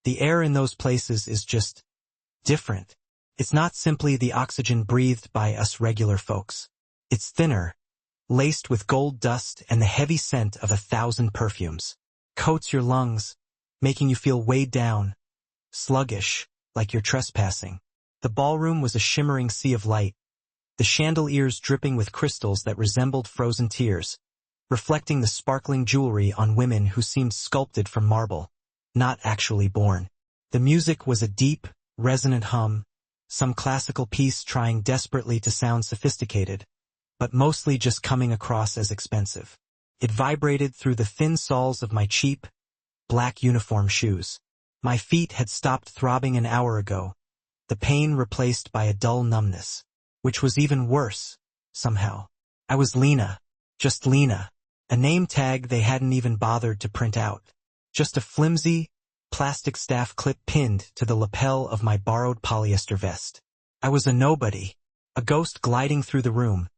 The air in those places is just different. It's not simply the oxygen breathed by us regular folks. It's thinner, laced with gold dust and the heavy scent of 1,000 perfumes. Coats your lungs, making you feel weighed down, sluggish, like you're trespassing. The ballroom was a shimmering sea of light, the chandeliers dripping with crystals that resembled frozen tears, reflecting the sparkling jewelry on women who seemed sculpted from marble, not actually born. The music was a deep, resonant hum, some classical piece trying desperately to sound sophisticated, but mostly just coming across as expensive. It vibrated through the thin soles of my cheap, black uniform shoes. My feet had stopped throbbing an hour ago, the pain replaced by a dull numbness, which was even worse, somehow. I was Lena, just Lena, a name tag they hadn't even bothered to print out, just a flimsy, plastic staff clip pinned to the lapel of my borrowed polyester vest. I was a nobody, a ghost gliding through the room,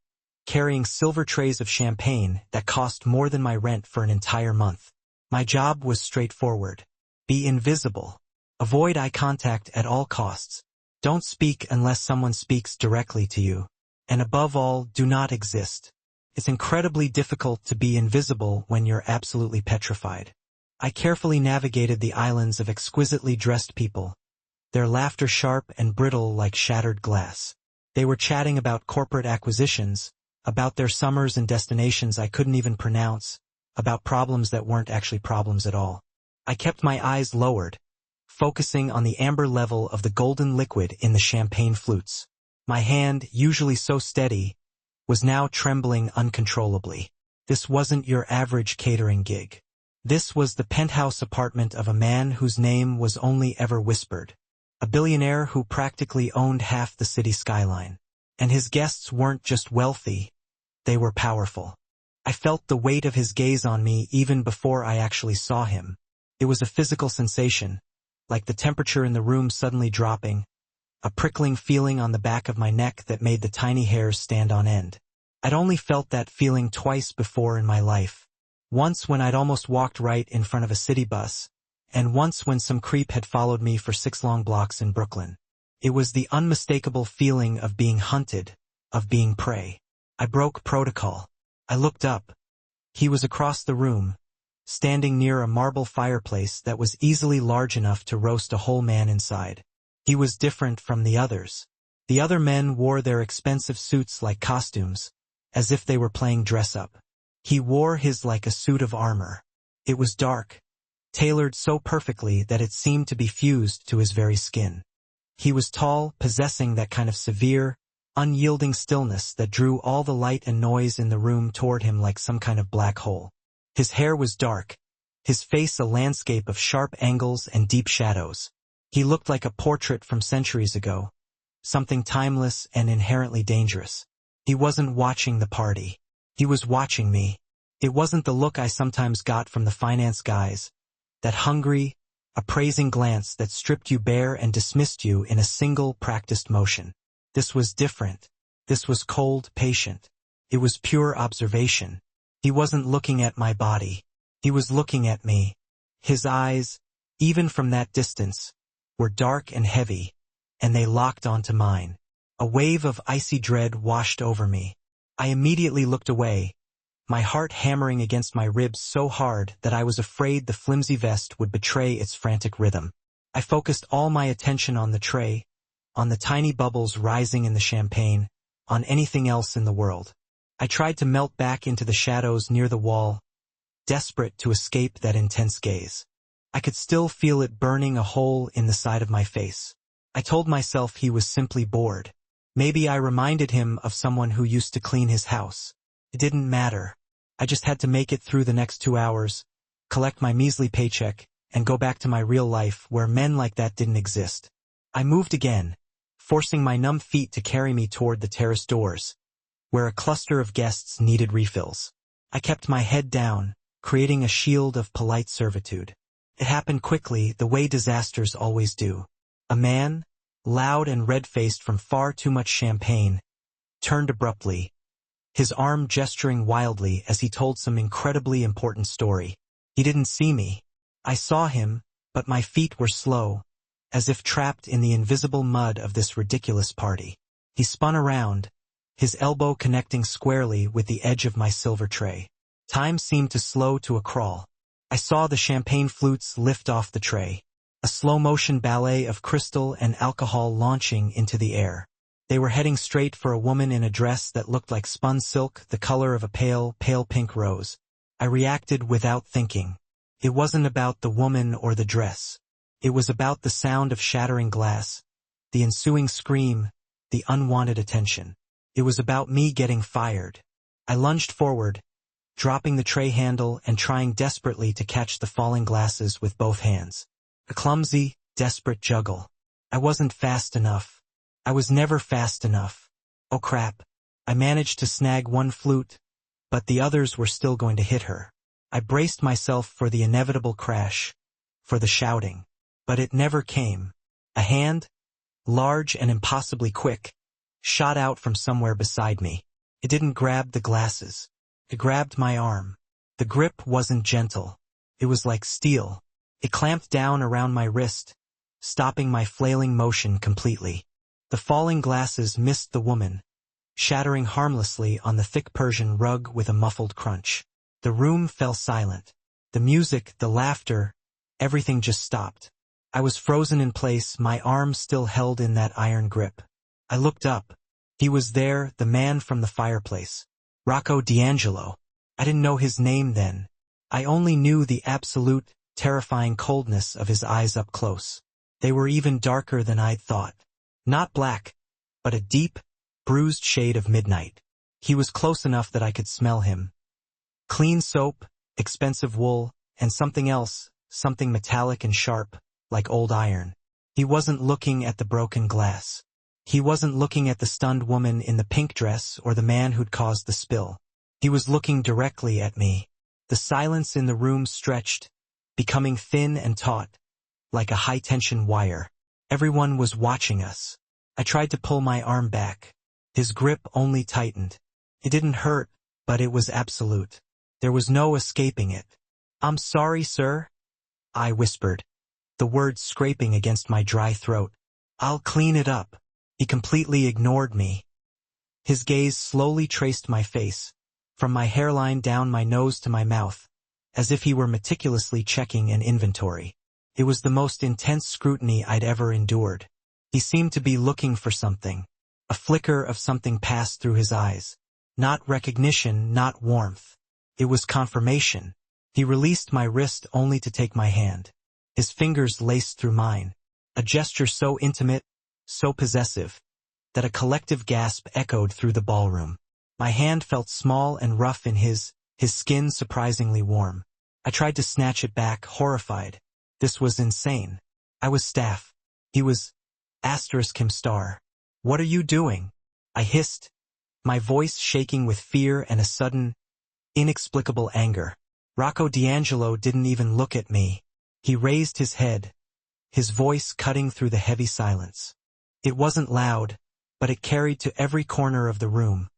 carrying silver trays of champagne that cost more than my rent for an entire month. My job was straightforward. Be invisible. Avoid eye contact at all costs. Don't speak unless someone speaks directly to you. And above all, do not exist. It's incredibly difficult to be invisible when you're absolutely petrified. I carefully navigated the islands of exquisitely dressed people, their laughter sharp and brittle like shattered glass. They were chatting about corporate acquisitions, about their summers and destinations I couldn't even pronounce, about problems that weren't actually problems at all. I kept my eyes lowered, focusing on the amber level of the golden liquid in the champagne flutes. My hand, usually so steady, was now trembling uncontrollably. This wasn't your average catering gig. This was the penthouse apartment of a man whose name was only ever whispered, a billionaire who practically owned half the city skyline. And his guests weren't just wealthy, they were powerful. I felt the weight of his gaze on me even before I actually saw him. It was a physical sensation, like the temperature in the room suddenly dropping, a prickling feeling on the back of my neck that made the tiny hairs stand on end. I'd only felt that feeling twice before in my life. Once when I'd almost walked right in front of a city bus, and once when some creep had followed me for 6 long blocks in Brooklyn. It was the unmistakable feeling of being hunted, of being prey. I broke protocol. I looked up. He was across the room, standing near a marble fireplace that was easily large enough to roast a whole man inside. He was different from the others. The other men wore their expensive suits like costumes, as if they were playing dress-up. He wore his like a suit of armor. It was dark, tailored so perfectly that it seemed to be fused to his very skin. He was tall, possessing that kind of severe, unyielding stillness that drew all the light and noise in the room toward him like some kind of black hole. His hair was dark, his face a landscape of sharp angles and deep shadows. He looked like a portrait from centuries ago, something timeless and inherently dangerous. He wasn't watching the party. He was watching me. It wasn't the look I sometimes got from the finance guys, that hungry, appraising glance that stripped you bare and dismissed you in a single practiced motion. This was different. This was cold, patient. It was pure observation. He wasn't looking at my body. He was looking at me. His eyes, even from that distance, were dark and heavy, and they locked onto mine. A wave of icy dread washed over me. I immediately looked away, my heart hammering against my ribs so hard that I was afraid the flimsy vest would betray its frantic rhythm. I focused all my attention on the tray, on the tiny bubbles rising in the champagne, on anything else in the world. I tried to melt back into the shadows near the wall, desperate to escape that intense gaze. I could still feel it burning a hole in the side of my face. I told myself he was simply bored. Maybe I reminded him of someone who used to clean his house. It didn't matter. I just had to make it through the next 2 hours, collect my measly paycheck, and go back to my real life where men like that didn't exist. I moved again, forcing my numb feet to carry me toward the terrace doors, where a cluster of guests needed refills. I kept my head down, creating a shield of polite servitude. It happened quickly, the way disasters always do. A man, loud and red-faced from far too much champagne, turned abruptly, his arm gesturing wildly as he told some incredibly important story. He didn't see me. I saw him, but my feet were slow, as if trapped in the invisible mud of this ridiculous party. He spun around, his elbow connecting squarely with the edge of my silver tray. Time seemed to slow to a crawl. I saw the champagne flutes lift off the tray, a slow-motion ballet of crystal and alcohol launching into the air. They were heading straight for a woman in a dress that looked like spun silk, the color of a pale, pale pink rose. I reacted without thinking. It wasn't about the woman or the dress. It was about the sound of shattering glass, the ensuing scream, the unwanted attention. It was about me getting fired. I lunged forward, dropping the tray handle and trying desperately to catch the falling glasses with both hands. A clumsy, desperate juggle. I wasn't fast enough. I was never fast enough. Oh crap. I managed to snag one flute, but the others were still going to hit her. I braced myself for the inevitable crash, for the shouting. But it never came. A hand, large and impossibly quick, shot out from somewhere beside me. It didn't grab the glasses. It grabbed my arm. The grip wasn't gentle. It was like steel. It clamped down around my wrist, stopping my flailing motion completely. The falling glasses missed the woman, shattering harmlessly on the thick Persian rug with a muffled crunch. The room fell silent. The music, the laughter, everything just stopped. I was frozen in place, my arm still held in that iron grip. I looked up. He was there, the man from the fireplace. Rocco D'Angelo. I didn't know his name then. I only knew the absolute, terrifying coldness of his eyes up close. They were even darker than I'd thought. Not black, but a deep, bruised shade of midnight. He was close enough that I could smell him. Clean soap, expensive wool, and something else, something metallic and sharp, like old iron. He wasn't looking at the broken glass. He wasn't looking at the stunned woman in the pink dress or the man who'd caused the spill. He was looking directly at me. The silence in the room stretched, becoming thin and taut, like a high-tension wire. Everyone was watching us. I tried to pull my arm back. His grip only tightened. It didn't hurt, but it was absolute. There was no escaping it. "I'm sorry, sir," I whispered, the words scraping against my dry throat. "I'll clean it up." He completely ignored me. His gaze slowly traced my face, from my hairline down my nose to my mouth, as if he were meticulously checking an inventory. It was the most intense scrutiny I'd ever endured. He seemed to be looking for something. A flicker of something passed through his eyes. Not recognition, not warmth. It was confirmation. He released my wrist only to take my hand. His fingers laced through mine. A gesture so intimate, so possessive, that a collective gasp echoed through the ballroom. My hand felt small and rough in his skin surprisingly warm. I tried to snatch it back, horrified. This was insane. I was staff. He was *him star. "What are you doing?" I hissed, my voice shaking with fear and a sudden, inexplicable anger. Rocco D'Angelo didn't even look at me. He raised his head, his voice cutting through the heavy silence. It wasn't loud, but it carried to every corner of the room,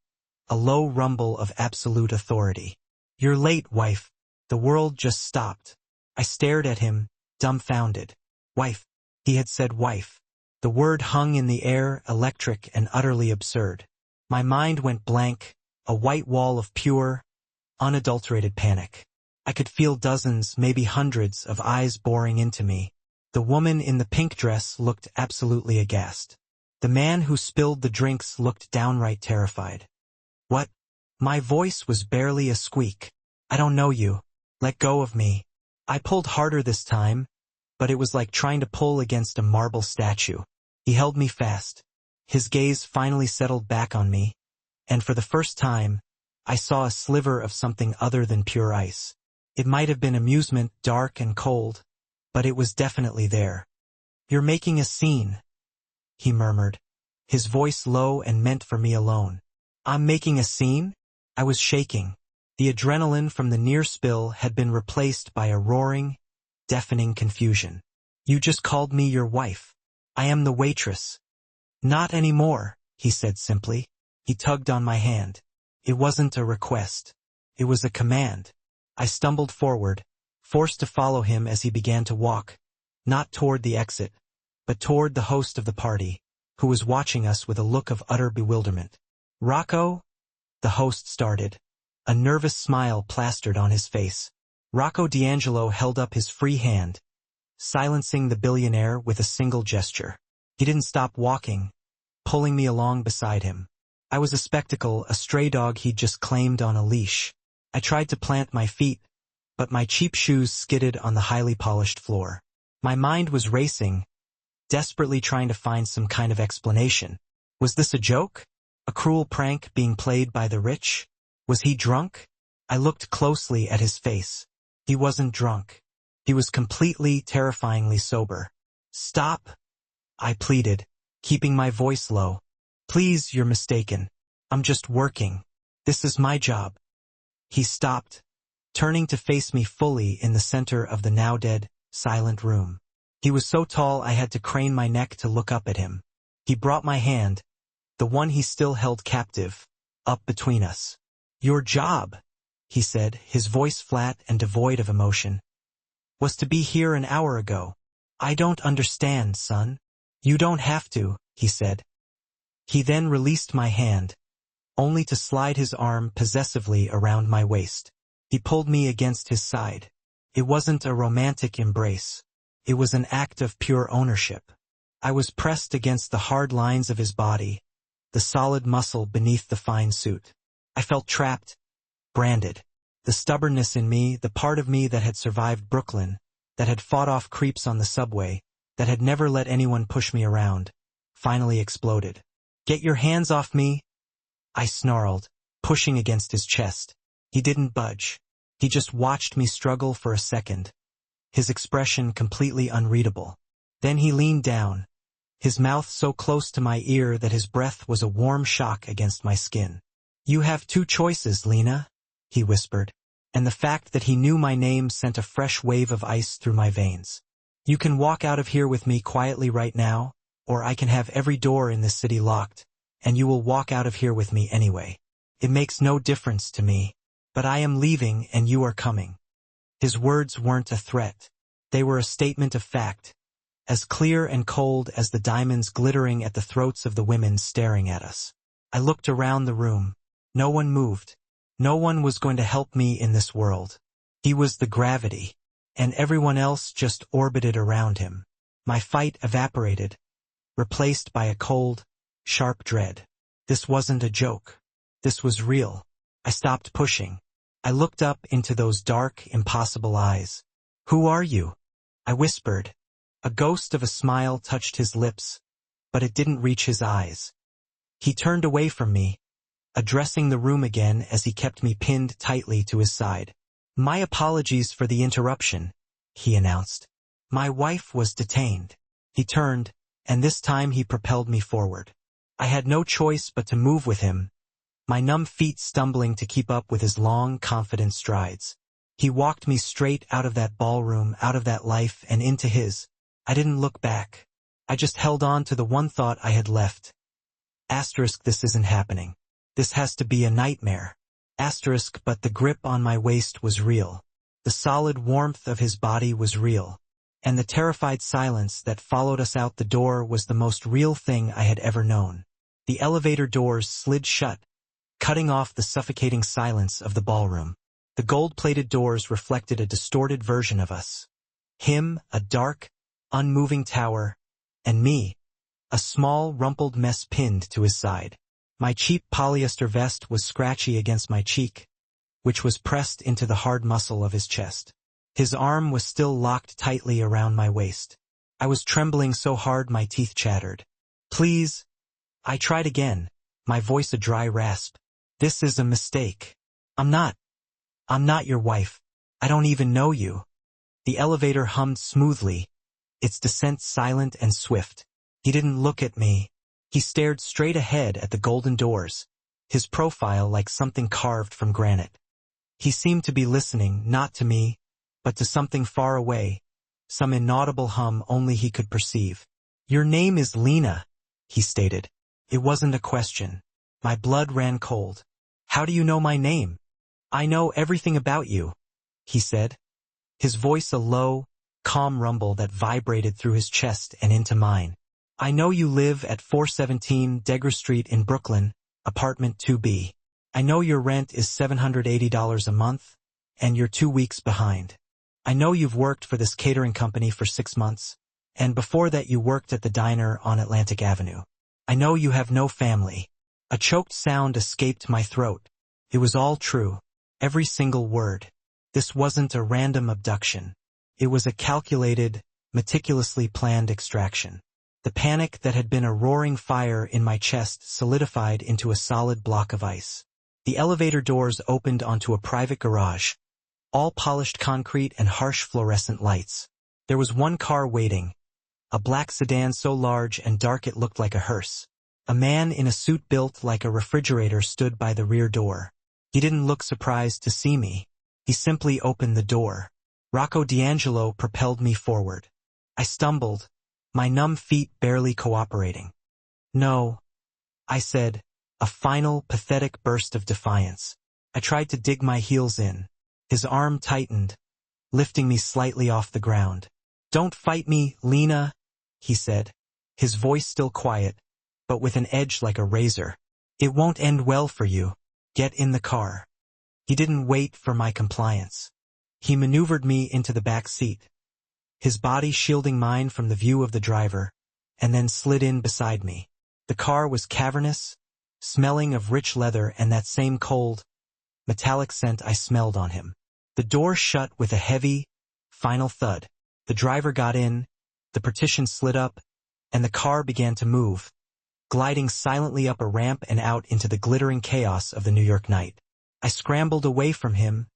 a low rumble of absolute authority. "You're late, wife." The world just stopped. I stared at him, dumbfounded. Wife. He had said wife. The word hung in the air, electric and utterly absurd. My mind went blank, a white wall of pure, unadulterated panic. I could feel dozens, maybe hundreds, of eyes boring into me. The woman in the pink dress looked absolutely aghast. The man who spilled the drinks looked downright terrified. "What?" My voice was barely a squeak. "I don't know you. Let go of me." I pulled harder this time, but it was like trying to pull against a marble statue. He held me fast. His gaze finally settled back on me, and for the first time, I saw a sliver of something other than pure ice. It might have been amusement, dark and cold, but it was definitely there. "You're making a scene," he murmured, his voice low and meant for me alone. "I'm making a scene?" I was shaking. The adrenaline from the near spill had been replaced by a roaring, deafening confusion. "You just called me your wife. I am the waitress." "Not anymore," he said simply. He tugged on my hand. It wasn't a request. It was a command. I stumbled forward, forced to follow him as he began to walk, not toward the exit, but toward the host of the party, who was watching us with a look of utter bewilderment. "Rocco?" the host started. A nervous smile plastered on his face. Rocco D'Angelo held up his free hand, silencing the billionaire with a single gesture. He didn't stop walking, pulling me along beside him. I was a spectacle, a stray dog he'd just claimed on a leash. I tried to plant my feet, but my cheap shoes skidded on the highly polished floor. My mind was racing, desperately trying to find some kind of explanation. Was this a joke? A cruel prank being played by the rich? Was he drunk? I looked closely at his face. He wasn't drunk. He was completely, terrifyingly sober. "Stop," I pleaded, keeping my voice low. "Please, you're mistaken. I'm just working. This is my job." He stopped, turning to face me fully in the center of the now dead, silent room. He was so tall I had to crane my neck to look up at him. He brought my hand, the one he still held captive, up between us. "Your job," he said, his voice flat and devoid of emotion, "was to be here an hour ago." "I don't understand, son." "You don't have to," he said. He then released my hand, only to slide his arm possessively around my waist. He pulled me against his side. It wasn't a romantic embrace. It was an act of pure ownership. I was pressed against the hard lines of his body, the solid muscle beneath the fine suit. I felt trapped, branded. The stubbornness in me, the part of me that had survived Brooklyn, that had fought off creeps on the subway, that had never let anyone push me around, finally exploded. "Get your hands off me," I snarled, pushing against his chest. He didn't budge. He just watched me struggle for a second, his expression completely unreadable. Then he leaned down, his mouth so close to my ear that his breath was a warm shock against my skin. "You have two choices, Lena," he whispered, and the fact that he knew my name sent a fresh wave of ice through my veins. "You can walk out of here with me quietly right now, or I can have every door in this city locked, and you will walk out of here with me anyway. It makes no difference to me, but I am leaving and you are coming." His words weren't a threat. They were a statement of fact, as clear and cold as the diamonds glittering at the throats of the women staring at us. I looked around the room. No one moved. No one was going to help me in this world. He was the gravity, and everyone else just orbited around him. My fight evaporated, replaced by a cold, sharp dread. This wasn't a joke. This was real. I stopped pushing. I looked up into those dark, impossible eyes. "Who are you?" I whispered. A ghost of a smile touched his lips, but it didn't reach his eyes. He turned away from me, addressing the room again as he kept me pinned tightly to his side. "My apologies for the interruption," he announced. "My wife was detained." He turned, and this time he propelled me forward. I had no choice but to move with him, my numb feet stumbling to keep up with his long, confident strides. He walked me straight out of that ballroom, out of that life, and into his. I didn't look back. I just held on to the one thought I had left. Asterisk, this isn't happening. This has to be a nightmare. Asterisk, but the grip on my waist was real. The solid warmth of his body was real. And the terrified silence that followed us out the door was the most real thing I had ever known. The elevator doors slid shut, cutting off the suffocating silence of the ballroom. The gold-plated doors reflected a distorted version of us. Him, a dark, unmoving tower, and me, a small, rumpled mess pinned to his side. My cheap polyester vest was scratchy against my cheek, which was pressed into the hard muscle of his chest. His arm was still locked tightly around my waist. I was trembling so hard my teeth chattered. "Please," I tried again, my voice a dry rasp. "This is a mistake. I'm not your wife. I don't even know you." The elevator hummed smoothly, its descent silent and swift. He didn't look at me. He stared straight ahead at the golden doors, his profile like something carved from granite. He seemed to be listening, not to me, but to something far away, some inaudible hum only he could perceive. "Your name is Lena," he stated. It wasn't a question. My blood ran cold. "How do you know my name?" "I know everything about you," he said, his voice a low, calm rumble that vibrated through his chest and into mine. I know you live at 417 Degger Street in Brooklyn, apartment 2B. I know your rent is $780 a month, and you're 2 weeks behind. I know you've worked for this catering company for 6 months, and before that you worked at the diner on Atlantic Avenue. I know you have no family. A choked sound escaped my throat. It was all true. Every single word. This wasn't a random abduction. It was a calculated, meticulously planned extraction. The panic that had been a roaring fire in my chest solidified into a solid block of ice. The elevator doors opened onto a private garage, all polished concrete and harsh fluorescent lights. There was one car waiting, a black sedan so large and dark it looked like a hearse. A man in a suit built like a refrigerator stood by the rear door. He didn't look surprised to see me. He simply opened the door. Rocco D'Angelo propelled me forward. I stumbled, my numb feet barely cooperating. "No," I said, a final, pathetic burst of defiance. I tried to dig my heels in. His arm tightened, lifting me slightly off the ground. "Don't fight me, Lena," he said, his voice still quiet, but with an edge like a razor. "It won't end well for you. Get in the car." He didn't wait for my compliance. He maneuvered me into the back seat, his body shielding mine from the view of the driver, and then slid in beside me. The car was cavernous, smelling of rich leather and that same cold, metallic scent I smelled on him. The door shut with a heavy, final thud. The driver got in, the partition slid up, and the car began to move, gliding silently up a ramp and out into the glittering chaos of the New York night. I scrambled away from him,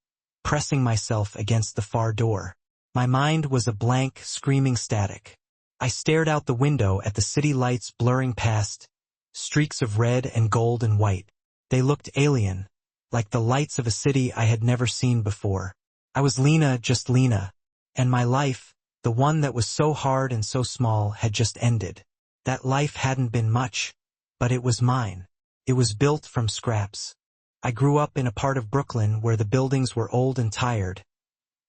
pressing myself against the far door. My mind was a blank, screaming static. I stared out the window at the city lights blurring past, streaks of red and gold and white. They looked alien, like the lights of a city I had never seen before. I was Lena, just Lena, and my life, the one that was so hard and so small, had just ended. That life hadn't been much, but it was mine. It was built from scraps. I grew up in a part of Brooklyn where the buildings were old and tired,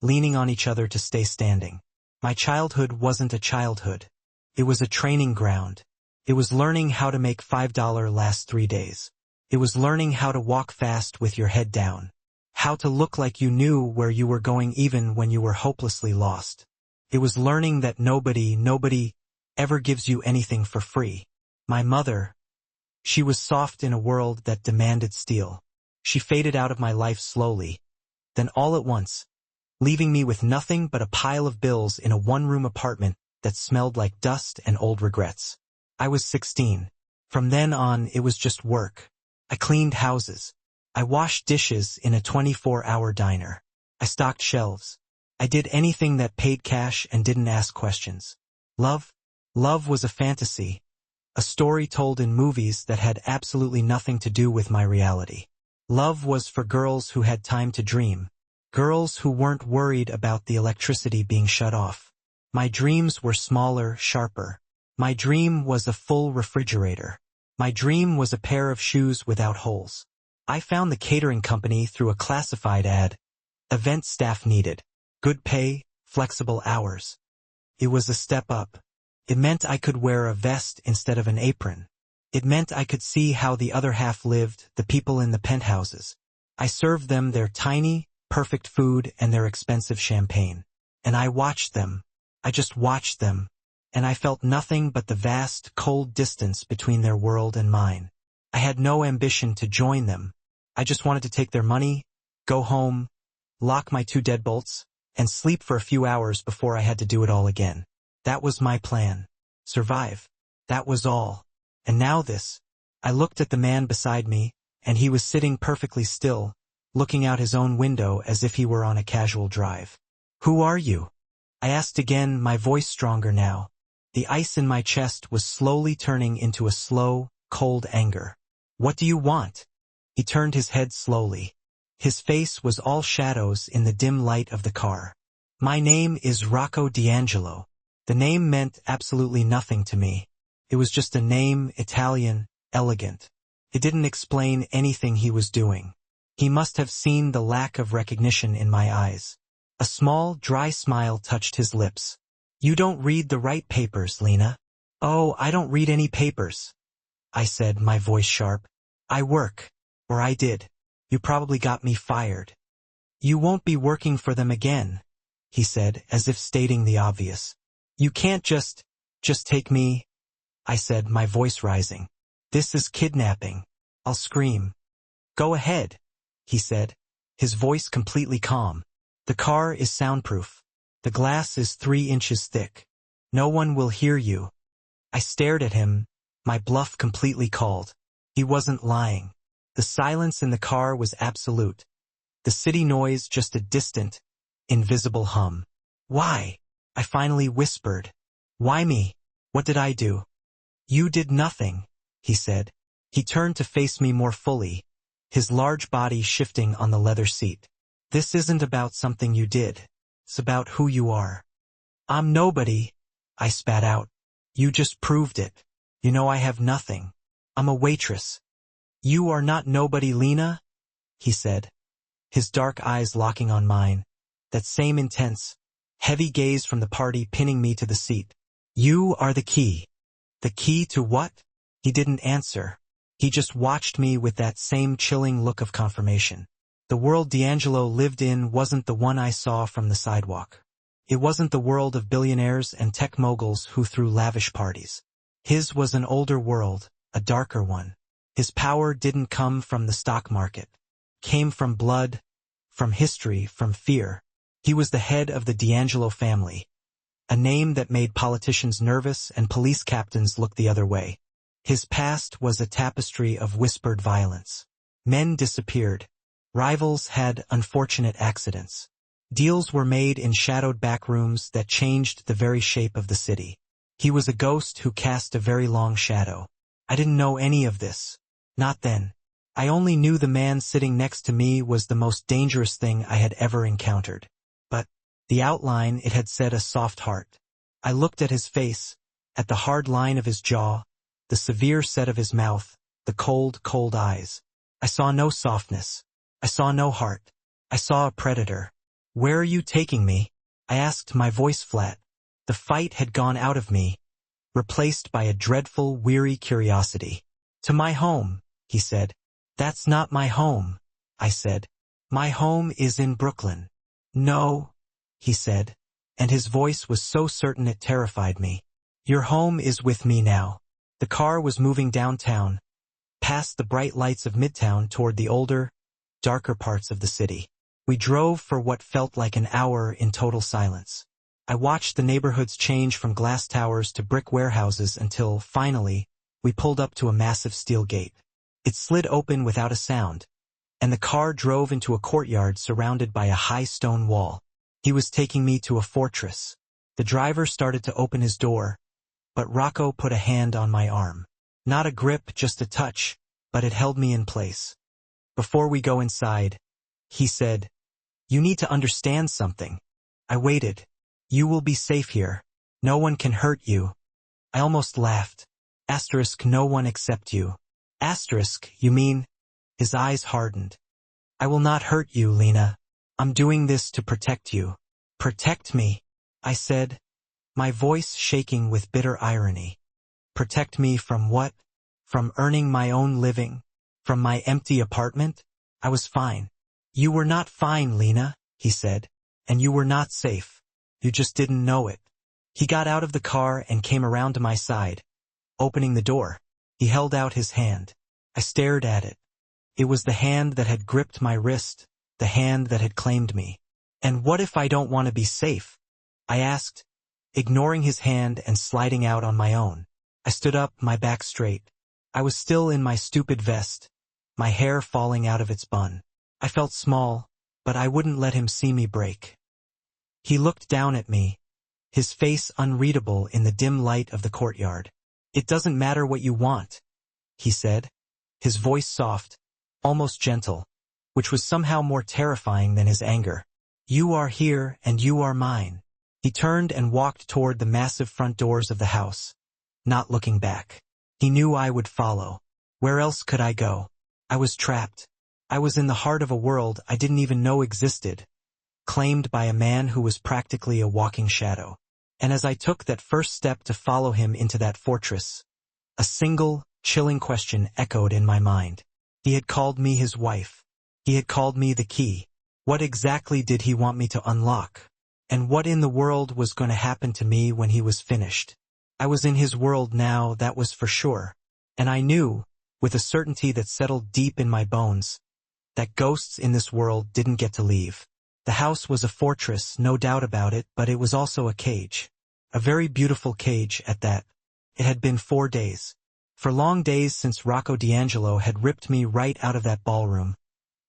leaning on each other to stay standing. My childhood wasn't a childhood. It was a training ground. It was learning how to make $5 last 3 days. It was learning how to walk fast with your head down. How to look like you knew where you were going even when you were hopelessly lost. It was learning that nobody ever gives you anything for free. My mother, she was soft in a world that demanded steel. She faded out of my life slowly, then all at once, leaving me with nothing but a pile of bills in a one-room apartment that smelled like dust and old regrets. I was 16. From then on, it was just work. I cleaned houses. I washed dishes in a 24-hour diner. I stocked shelves. I did anything that paid cash and didn't ask questions. Love was a fantasy, a story told in movies that had absolutely nothing to do with my reality. Love was for girls who had time to dream, girls who weren't worried about the electricity being shut off. My dreams were smaller, sharper. My dream was a full refrigerator. My dream was a pair of shoes without holes. I found the catering company through a classified ad. Event staff needed. Good pay, flexible hours. It was a step up. It meant I could wear a vest instead of an apron. It meant I could see how the other half lived, the people in the penthouses. I served them their tiny, perfect food and their expensive champagne. And I watched them. I just watched them. And I felt nothing but the vast, cold distance between their world and mine. I had no ambition to join them. I just wanted to take their money, go home, lock my 2 deadbolts, and sleep for a few hours before I had to do it all again. That was my plan. Survive. That was all. And now this. I looked at the man beside me, and he was sitting perfectly still, looking out his own window as if he were on a casual drive. "Who are you?" I asked again, my voice stronger now. The ice in my chest was slowly turning into a slow, cold anger. "What do you want?" He turned his head slowly. His face was all shadows in the dim light of the car. "My name is Rocco D'Angelo." The name meant absolutely nothing to me. It was just a name, Italian, elegant. It didn't explain anything he was doing. He must have seen the lack of recognition in my eyes. A small, dry smile touched his lips. You don't read the right papers, Lena. Oh, I don't read any papers, I said, my voice sharp. I work. Or I did. You probably got me fired. You won't be working for them again, he said, as if stating the obvious. You can't just take me, I said, my voice rising. This is kidnapping. I'll scream. Go ahead, he said, his voice completely calm. The car is soundproof. The glass is 3 inches thick. No one will hear you. I stared at him, my bluff completely called. He wasn't lying. The silence in the car was absolute. The city noise just a distant, invisible hum. Why? I finally whispered. Why me? What did I do? You did nothing, he said. He turned to face me more fully, his large body shifting on the leather seat. This isn't about something you did. It's about who you are. I'm nobody, I spat out. You just proved it. You know I have nothing. I'm a waitress. You are not nobody, Lena, he said, his dark eyes locking on mine, that same intense, heavy gaze from the party pinning me to the seat. You are the key. The key to what? He didn't answer. He just watched me with that same chilling look of confirmation. The world D'Angelo lived in wasn't the one I saw from the sidewalk. It wasn't the world of billionaires and tech moguls who threw lavish parties. His was an older world, a darker one. His power didn't come from the stock market. It came from blood, from history, from fear. He was the head of the D'Angelo family, a name that made politicians nervous and police captains look the other way. His past was a tapestry of whispered violence. Men disappeared. Rivals had unfortunate accidents. Deals were made in shadowed back rooms that changed the very shape of the city. He was a ghost who cast a very long shadow. I didn't know any of this. Not then. I only knew the man sitting next to me was the most dangerous thing I had ever encountered. But the outline, it had said a soft heart. I looked at his face, at the hard line of his jaw, the severe set of his mouth, the cold, cold eyes. I saw no softness. I saw no heart. I saw a predator. Where are you taking me? I asked, my voice flat. The fight had gone out of me, replaced by a dreadful, weary curiosity. To my home, he said. That's not my home, I said. My home is in Brooklyn. No, he said, and his voice was so certain it terrified me. Your home is with me now. The car was moving downtown, past the bright lights of Midtown toward the older, darker parts of the city. We drove for what felt like an hour in total silence. I watched the neighborhoods change from glass towers to brick warehouses until, finally, we pulled up to a massive steel gate. It slid open without a sound, and the car drove into a courtyard surrounded by a high stone wall. He was taking me to a fortress. The driver started to open his door, but Rocco put a hand on my arm. Not a grip, just a touch, but it held me in place. Before we go inside, he said, you need to understand something. I waited. You will be safe here. No one can hurt you. I almost laughed. Asterisk, no one except you. Asterisk, you mean? His eyes hardened. I will not hurt you, Lena. I'm doing this to protect you. Protect me, I said, my voice shaking with bitter irony. Protect me from what? From earning my own living? From my empty apartment? I was fine. You were not fine, Lena, he said, and you were not safe. You just didn't know it. He got out of the car and came around to my side, opening the door. He held out his hand. I stared at it. It was the hand that had gripped my wrist, the hand that had claimed me. And what if I don't want to be safe? I asked, ignoring his hand and sliding out on my own. I stood up, my back straight. I was still in my stupid vest, my hair falling out of its bun. I felt small, but I wouldn't let him see me break. He looked down at me, his face unreadable in the dim light of the courtyard. It doesn't matter what you want, he said, his voice soft, almost gentle, which was somehow more terrifying than his anger. You are here and you are mine. He turned and walked toward the massive front doors of the house, not looking back. He knew I would follow. Where else could I go? I was trapped. I was in the heart of a world I didn't even know existed. claimed by a man who was practically a walking shadow. And as I took that first step to follow him into that fortress, a single, chilling question echoed in my mind. He had called me his wife. He had called me the key. What exactly did he want me to unlock? And what in the world was going to happen to me when he was finished? I was in his world now, that was for sure. And I knew, with a certainty that settled deep in my bones, that ghosts in this world didn't get to leave. The house was a fortress, no doubt about it, but it was also a cage. A very beautiful cage at that. It had been 4 days. For long days since Rocco D'Angelo had ripped me right out of that ballroom,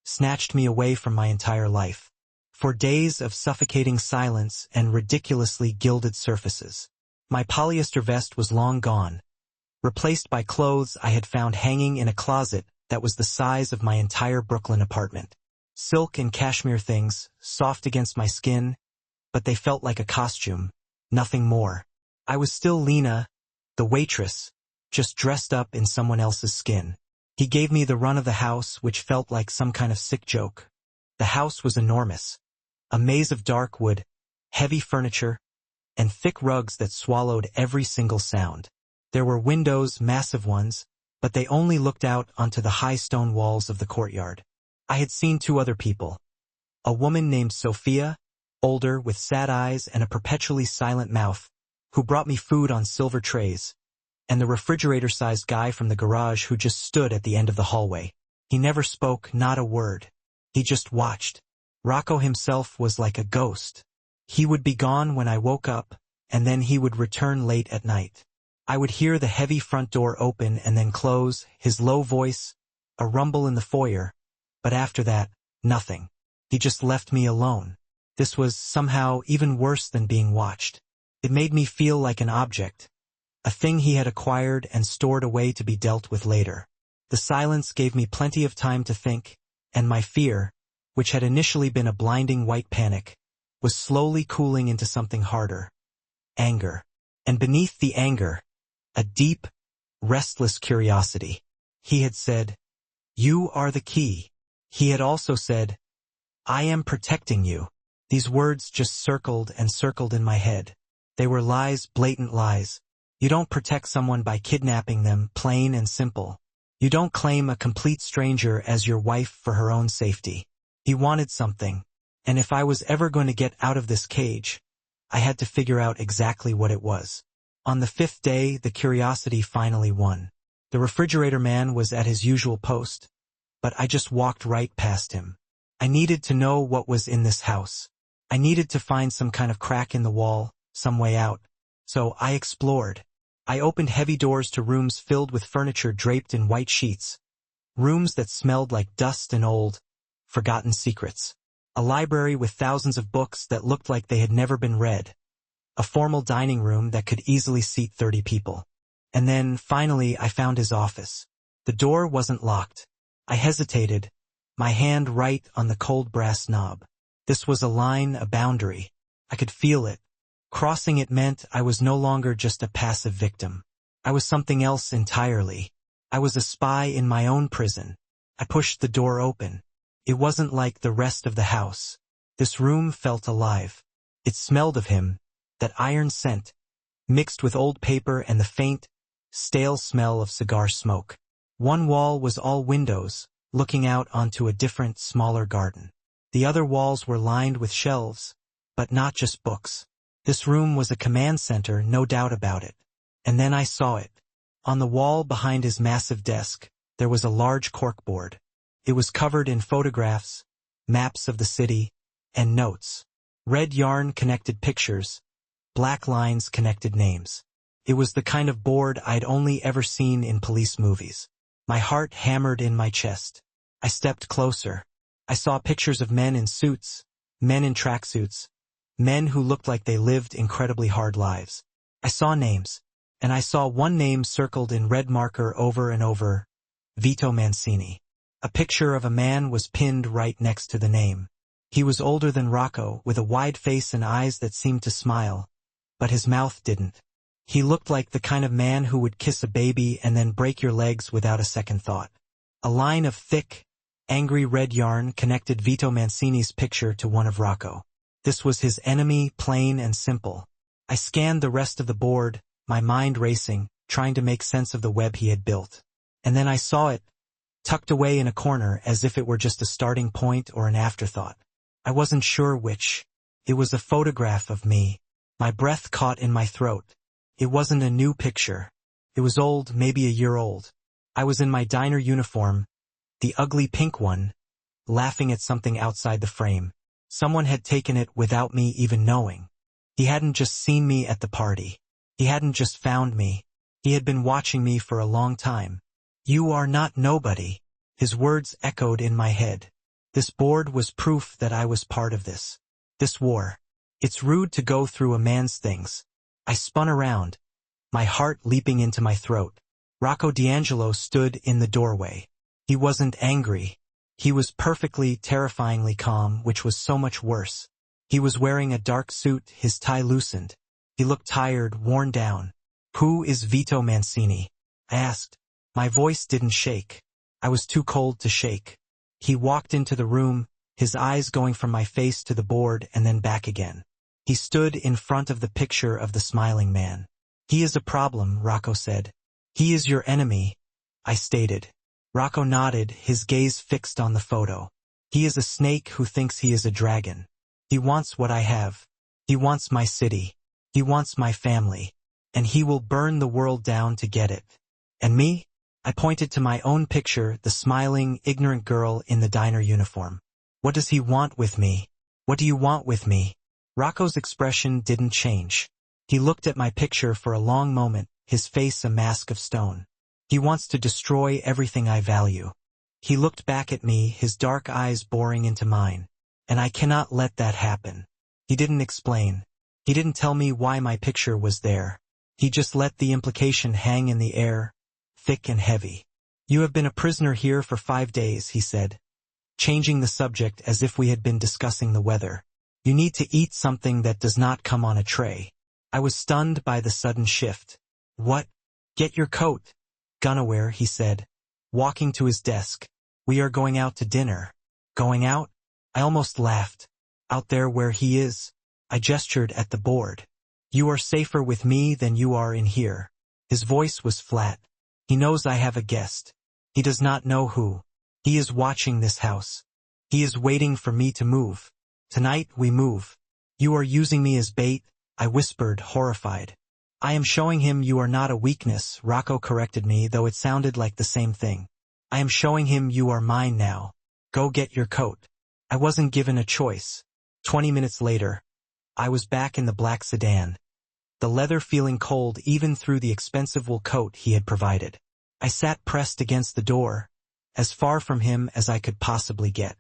snatched me away from my entire life. For days of suffocating silence and ridiculously gilded surfaces. My polyester vest was long gone, replaced by clothes I had found hanging in a closet that was the size of my entire Brooklyn apartment. Silk and cashmere things, soft against my skin, but they felt like a costume, nothing more. I was still Lena, the waitress, just dressed up in someone else's skin. He gave me the run of the house, which felt like some kind of sick joke. The house was enormous. A maze of dark wood, heavy furniture, and thick rugs that swallowed every single sound. There were windows, massive ones, but they only looked out onto the high stone walls of the courtyard. I had seen 2 other people. A woman named Sophia, older, with sad eyes and a perpetually silent mouth, who brought me food on silver trays, and the refrigerator-sized guy from the garage who just stood at the end of the hallway. He never spoke, not a word. He just watched. Rocco himself was like a ghost. He would be gone when I woke up, and then he would return late at night. I would hear the heavy front door open and then close, his low voice, a rumble in the foyer, but after that, nothing. He just left me alone. This was somehow even worse than being watched. It made me feel like an object, a thing he had acquired and stored away to be dealt with later. The silence gave me plenty of time to think, and my fear, which had initially been a blinding white panic, was slowly cooling into something harder. Anger. And beneath the anger, a deep, restless curiosity. He had said, "You are the key." He had also said, "I am protecting you." These words just circled and circled in my head. They were lies, blatant lies. You don't protect someone by kidnapping them, plain and simple. You don't claim a complete stranger as your wife for her own safety. He wanted something, and if I was ever going to get out of this cage, I had to figure out exactly what it was. On the 5th day, the curiosity finally won. The refrigerator man was at his usual post, but I just walked right past him. I needed to know what was in this house. I needed to find some kind of crack in the wall, some way out. So I explored. I opened heavy doors to rooms filled with furniture draped in white sheets. Rooms that smelled like dust and old, forgotten secrets. A library with thousands of books that looked like they had never been read. A formal dining room that could easily seat 30 people. And then, finally, I found his office. The door wasn't locked. I hesitated, my hand right on the cold brass knob. This was a line, a boundary. I could feel it. Crossing it meant I was no longer just a passive victim. I was something else entirely. I was a spy in my own prison. I pushed the door open. It wasn't like the rest of the house. This room felt alive. It smelled of him, that iron scent, mixed with old paper and the faint, stale smell of cigar smoke. One wall was all windows, looking out onto a different, smaller garden. The other walls were lined with shelves, but not just books. This room was a command center, no doubt about it. And then I saw it. On the wall behind his massive desk, there was a large corkboard. It was covered in photographs, maps of the city, and notes. Red yarn connected pictures, black lines connected names. It was the kind of board I'd only ever seen in police movies. My heart hammered in my chest. I stepped closer. I saw pictures of men in suits, men in tracksuits, men who looked like they lived incredibly hard lives. I saw names, and I saw one name circled in red marker over and over, Vito Mancini. A picture of a man was pinned right next to the name. He was older than Rocco, with a wide face and eyes that seemed to smile, but his mouth didn't. He looked like the kind of man who would kiss a baby and then break your legs without a second thought. A line of thick, Angry red yarn connected Vito Mancini's picture to one of Rocco. This was his enemy, plain and simple. I scanned the rest of the board, my mind racing, trying to make sense of the web he had built. And then I saw it, tucked away in a corner as if it were just a starting point or an afterthought. I wasn't sure which. It was a photograph of me. My breath caught in my throat. It wasn't a new picture. It was old, maybe a year old. I was in my diner uniform, the ugly pink one, laughing at something outside the frame. Someone had taken it without me even knowing. He hadn't just seen me at the party. He hadn't just found me. He had been watching me for a long time. You are not nobody. His words echoed in my head. This board was proof that I was part of this. This war. It's rude to go through a man's things. I spun around, my heart leaping into my throat. Rocco D'Angelo stood in the doorway. He wasn't angry. He was perfectly, terrifyingly calm, which was so much worse. He was wearing a dark suit, his tie loosened. He looked tired, worn down. "Who is Vito Mancini?" I asked. My voice didn't shake. I was too cold to shake. He walked into the room, his eyes going from my face to the board and then back again. He stood in front of the picture of the smiling man. "He is a problem," Rocco said. "He is your enemy," I stated. Rocco nodded, his gaze fixed on the photo. "He is a snake who thinks he is a dragon. He wants what I have. He wants my city. He wants my family. And he will burn the world down to get it. And me?" I pointed to my own picture, the smiling, ignorant girl in the diner uniform. "What does he want with me? What do you want with me?" Rocco's expression didn't change. He looked at my picture for a long moment, his face a mask of stone. "He wants to destroy everything I value." He looked back at me, his dark eyes boring into mine. "And I cannot let that happen." He didn't explain. He didn't tell me why my picture was there. He just let the implication hang in the air, thick and heavy. "You have been a prisoner here for 5 days," he said, changing the subject as if we had been discussing the weather. "You need to eat something that does not come on a tray." I was stunned by the sudden shift. "What? Get your coat." "Gunaware," he said, walking to his desk. "We are going out to dinner." "Going out?" I almost laughed. "Out there where he is." I gestured at the board. "You are safer with me than you are in here." His voice was flat. "He knows I have a guest. He does not know who. He is watching this house. He is waiting for me to move. Tonight we move." "You are using me as bait," I whispered, horrified. "I am showing him you are not a weakness," Rocco corrected me, though it sounded like the same thing. "I am showing him you are mine now. Go get your coat." I wasn't given a choice. 20 minutes later, I was back in the black sedan, the leather feeling cold even through the expensive wool coat he had provided. I sat pressed against the door, as far from him as I could possibly get.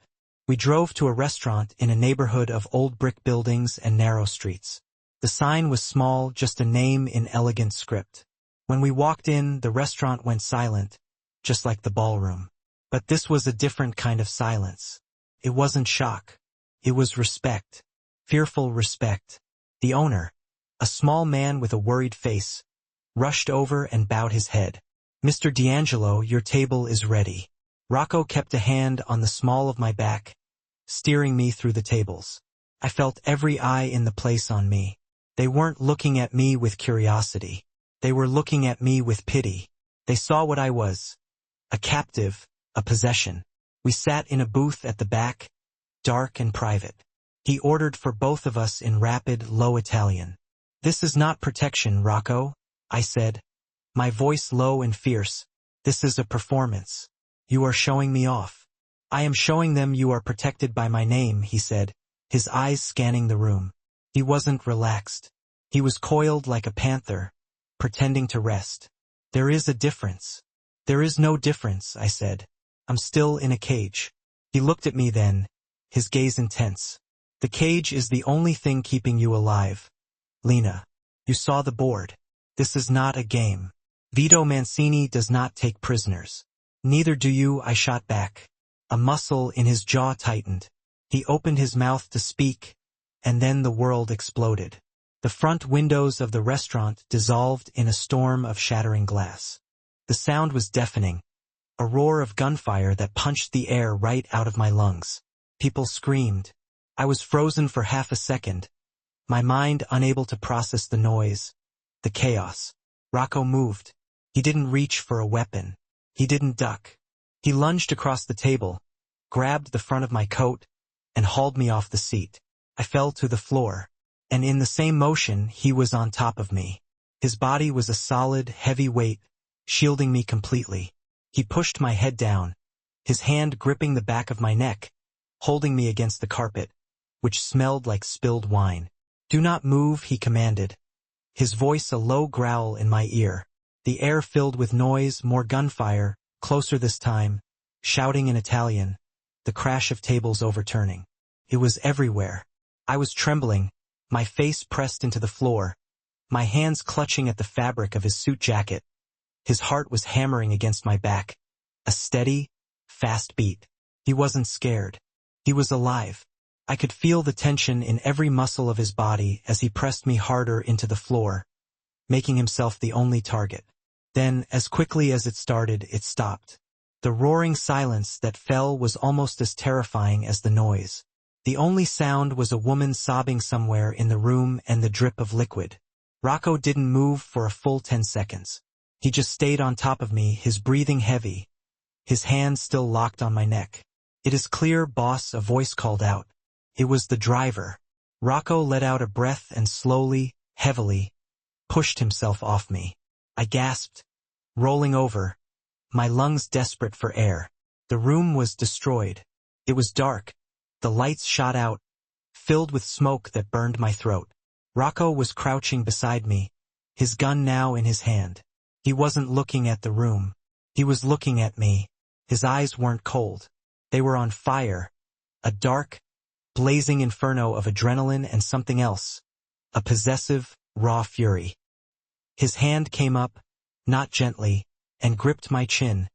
We drove to a restaurant in a neighborhood of old brick buildings and narrow streets. The sign was small, just a name in elegant script. When we walked in, the restaurant went silent, just like the ballroom. But this was a different kind of silence. It wasn't shock. It was respect. Fearful respect. The owner, a small man with a worried face, rushed over and bowed his head. "Mr. D'Angelo, your table is ready." Rocco kept a hand on the small of my back, steering me through the tables. I felt every eye in the place on me. They weren't looking at me with curiosity. They were looking at me with pity. They saw what I was. A captive, a possession. We sat in a booth at the back, dark and private. He ordered for both of us in rapid, low Italian. "This is not protection, Rocco," I said, my voice low and fierce. "This is a performance. You are showing me off." "I am showing them you are protected by my name," he said, his eyes scanning the room. He wasn't relaxed. He was coiled like a panther, pretending to rest. "There is a difference." "There is no difference," I said. "I'm still in a cage." He looked at me then, his gaze intense. "The cage is the only thing keeping you alive. Lena, you saw the board. This is not a game. Vito Mancini does not take prisoners." "Neither do you," I shot back. A muscle in his jaw tightened. He opened his mouth to speak, and then the world exploded. The front windows of the restaurant dissolved in a storm of shattering glass. The sound was deafening, a roar of gunfire that punched the air right out of my lungs. People screamed. I was frozen for half a second, my mind unable to process the noise, the chaos. Rocco moved. He didn't reach for a weapon. He didn't duck. He lunged across the table, grabbed the front of my coat, and hauled me off the seat. I fell to the floor, and in the same motion he was on top of me. His body was a solid, heavy weight, shielding me completely. He pushed my head down, his hand gripping the back of my neck, holding me against the carpet, which smelled like spilled wine. "Do not move," he commanded, his voice a low growl in my ear. The air filled with noise, more gunfire, closer this time, shouting in Italian, the crash of tables overturning. It was everywhere. I was trembling, my face pressed into the floor, my hands clutching at the fabric of his suit jacket. His heart was hammering against my back, a steady, fast beat. He wasn't scared. He was alive. I could feel the tension in every muscle of his body as he pressed me harder into the floor, making himself the only target. Then, as quickly as it started, it stopped. The roaring silence that fell was almost as terrifying as the noise. The only sound was a woman sobbing somewhere in the room and the drip of liquid. Rocco didn't move for a full 10 seconds. He just stayed on top of me, his breathing heavy, his hands still locked on my neck. "It is clear, boss," a voice called out. It was the driver. Rocco let out a breath and slowly, heavily, pushed himself off me. I gasped, rolling over, my lungs desperate for air. The room was destroyed. It was dark. The lights shot out, filled with smoke that burned my throat. Rocco was crouching beside me, his gun now in his hand. He wasn't looking at the room. He was looking at me. His eyes weren't cold. They were on fire, a dark, blazing inferno of adrenaline and something else, a possessive, raw fury. His hand came up, not gently, and gripped my chin,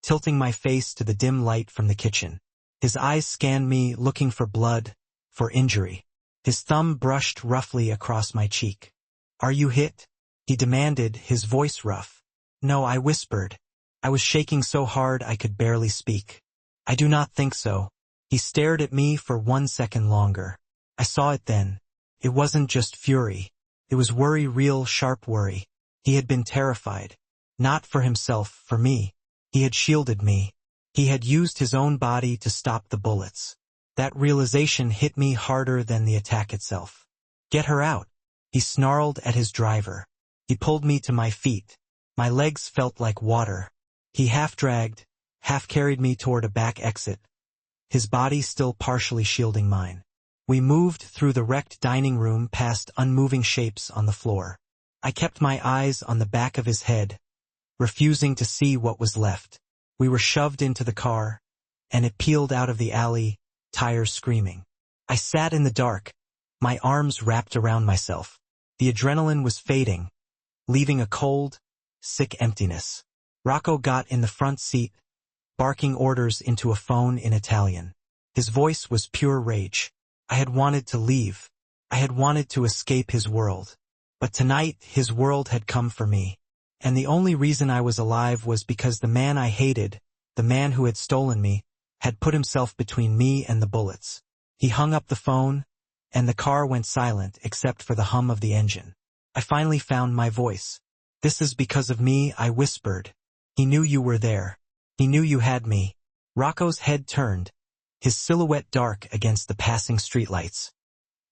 tilting my face to the dim light from the kitchen. His eyes scanned me, looking for blood, for injury. His thumb brushed roughly across my cheek. "Are you hit?" he demanded, his voice rough. "No," I whispered. I was shaking so hard I could barely speak. "I do not think so." He stared at me for 1 second longer. I saw it then. It wasn't just fury. It was worry, real, sharp worry. He had been terrified. Not for himself, for me. He had shielded me. He had used his own body to stop the bullets. That realization hit me harder than the attack itself. "Get her out," he snarled at his driver. He pulled me to my feet. My legs felt like water. He half-dragged, half-carried me toward a back exit, his body still partially shielding mine. We moved through the wrecked dining room past unmoving shapes on the floor. I kept my eyes on the back of his head, refusing to see what was left. We were shoved into the car, and it peeled out of the alley, tires screaming. I sat in the dark, my arms wrapped around myself. The adrenaline was fading, leaving a cold, sick emptiness. Rocco got in the front seat, barking orders into a phone in Italian. His voice was pure rage. I had wanted to leave. I had wanted to escape his world. But tonight, his world had come for me. And the only reason I was alive was because the man I hated, the man who had stolen me, had put himself between me and the bullets. He hung up the phone, and the car went silent except for the hum of the engine. I finally found my voice. "This is because of me," I whispered. "He knew you were there. He knew you had me." Rocco's head turned, his silhouette dark against the passing streetlights.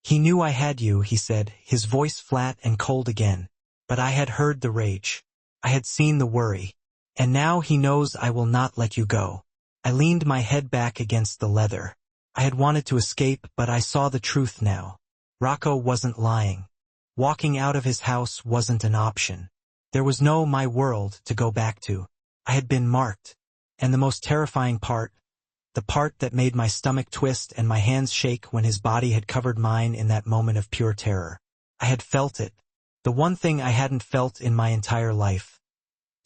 "He knew I had you," he said, his voice flat and cold again. "But I had heard the rage. I had seen the worry. And now he knows I will not let you go." I leaned my head back against the leather. I had wanted to escape, but I saw the truth now. Rocco wasn't lying. Walking out of his house wasn't an option. There was no my world to go back to. I had been marked. And the most terrifying part, the part that made my stomach twist and my hands shake when his body had covered mine in that moment of pure terror. I had felt it. The one thing I hadn't felt in my entire life.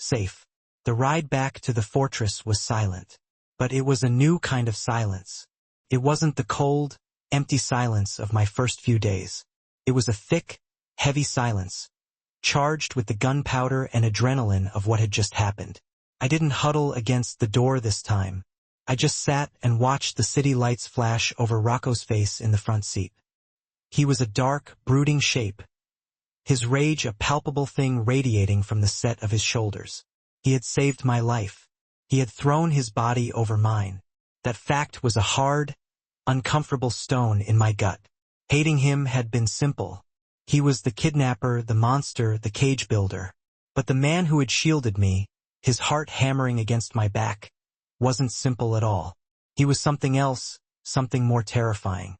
Safe. The ride back to the fortress was silent. But it was a new kind of silence. It wasn't the cold, empty silence of my first few days. It was a thick, heavy silence, charged with the gunpowder and adrenaline of what had just happened. I didn't huddle against the door this time. I just sat and watched the city lights flash over Rocco's face in the front seat. He was a dark, brooding shape, his rage a palpable thing radiating from the set of his shoulders. He had saved my life. He had thrown his body over mine. That fact was a hard, uncomfortable stone in my gut. Hating him had been simple. He was the kidnapper, the monster, the cage builder. But the man who had shielded me, his heart hammering against my back, wasn't simple at all. He was something else, something more terrifying.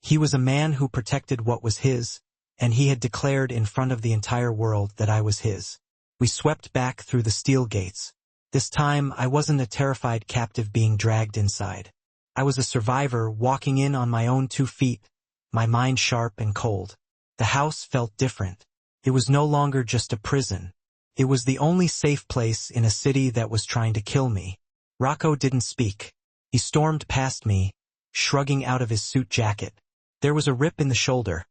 He was a man who protected what was his, and he had declared in front of the entire world that I was his. We swept back through the steel gates. This time, I wasn't a terrified captive being dragged inside. I was a survivor walking in on my own 2 feet, my mind sharp and cold. The house felt different. It was no longer just a prison. It was the only safe place in a city that was trying to kill me. Rocco didn't speak. He stormed past me, shrugging out of his suit jacket. There was a rip in the shoulder,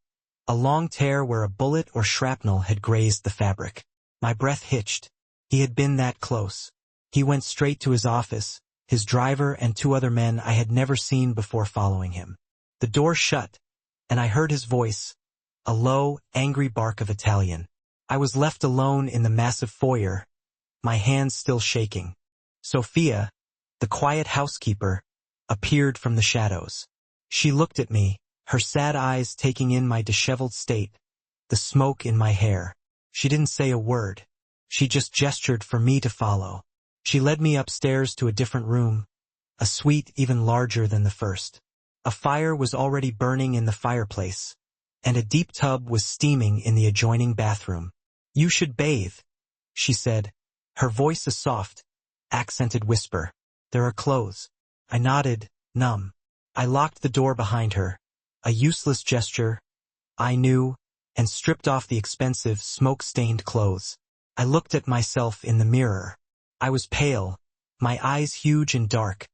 a long tear where a bullet or shrapnel had grazed the fabric. My breath hitched. He had been that close. He went straight to his office, his driver and 2 other men I had never seen before following him. The door shut, and I heard his voice, a low, angry bark of Italian. I was left alone in the massive foyer, my hands still shaking. Sophia, the quiet housekeeper, appeared from the shadows. She looked at me, her sad eyes taking in my disheveled state, the smoke in my hair. She didn't say a word. She just gestured for me to follow. She led me upstairs to a different room, a suite even larger than the first. A fire was already burning in the fireplace, and a deep tub was steaming in the adjoining bathroom. "You should bathe," she said, her voice a soft, accented whisper. "There are clothes." I nodded, numb. I locked the door behind her, a useless gesture, I knew, and stripped off the expensive, smoke-stained clothes. I looked at myself in the mirror. I was pale, my eyes huge and dark,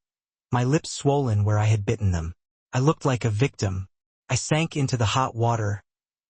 my lips swollen where I had bitten them. I looked like a victim. I sank into the hot water,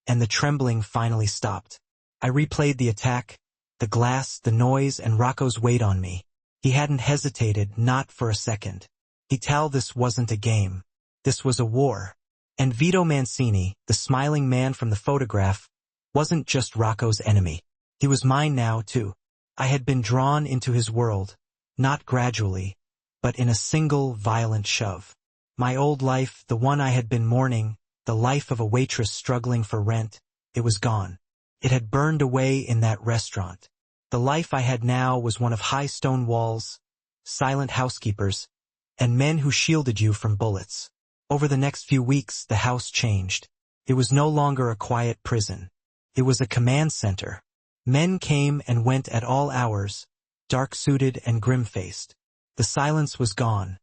and the trembling finally stopped. I replayed the attack, the glass, the noise, and Rocco's weight on me. He hadn't hesitated, not for a second. He'd tell this wasn't a game. This was a war. And Vito Mancini, the smiling man from the photograph, wasn't just Rocco's enemy. He was mine now, too. I had been drawn into his world, not gradually, but in a single violent shove. My old life, the one I had been mourning, the life of a waitress struggling for rent, it was gone. It had burned away in that restaurant. The life I had now was one of high stone walls, silent housekeepers, and men who shielded you from bullets. Over the next few weeks, the house changed. It was no longer a quiet prison. It was a command center. Men came and went at all hours, dark-suited and grim-faced. The silence was gone,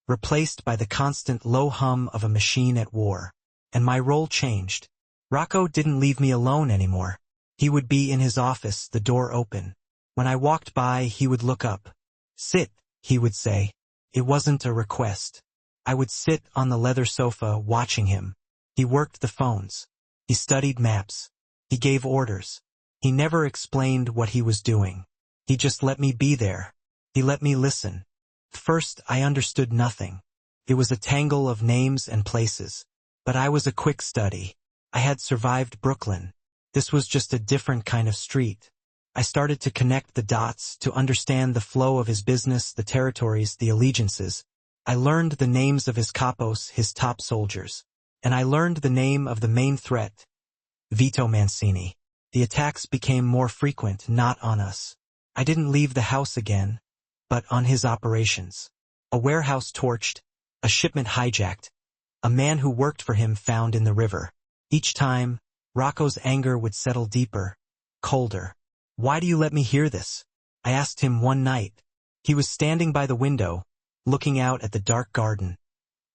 replaced by the constant low hum of a machine at war. And my role changed. Rocco didn't leave me alone anymore. He would be in his office, the door open. When I walked by, he would look up. "Sit," he would say. It wasn't a request. I would sit on the leather sofa watching him. He worked the phones. He studied maps. He gave orders. He never explained what he was doing. He just let me be there. He let me listen. First, I understood nothing. It was a tangle of names and places. But I was a quick study. I had survived Brooklyn. This was just a different kind of street. I started to connect the dots, to understand the flow of his business, the territories, the allegiances. I learned the names of his capos, his top soldiers. And I learned the name of the main threat, Vito Mancini. The attacks became more frequent, not on us. I didn't leave the house again, but on his operations. A warehouse torched, a shipment hijacked, a man who worked for him found in the river. Each time, Rocco's anger would settle deeper, colder. "Why do you let me hear this?" I asked him one night. He was standing by the window, looking out at the dark garden,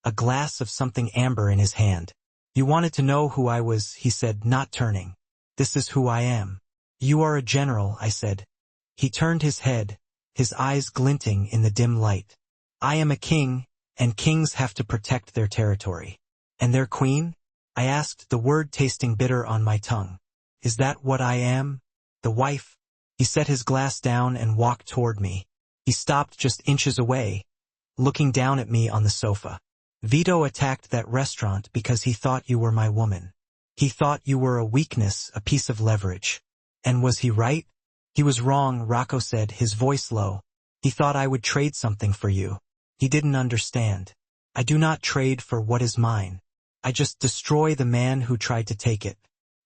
a glass of something amber in his hand. "You wanted to know who I was," he said, not turning. "This is who I am." "You are a general," I said. He turned his head, his eyes glinting in the dim light. "I am a king, and kings have to protect their territory." "And their queen?" I asked, the word tasting bitter on my tongue. "Is that what I am? The wife?" He set his glass down and walked toward me. He stopped just inches away, looking down at me on the sofa. Vito attacked that restaurant because he thought you were my woman. He thought you were a weakness, a piece of leverage. And was he right? He was wrong, Rocco said, his voice low. He thought I would trade something for you. He didn't understand. I do not trade for what is mine. I just destroy the man who tried to take it.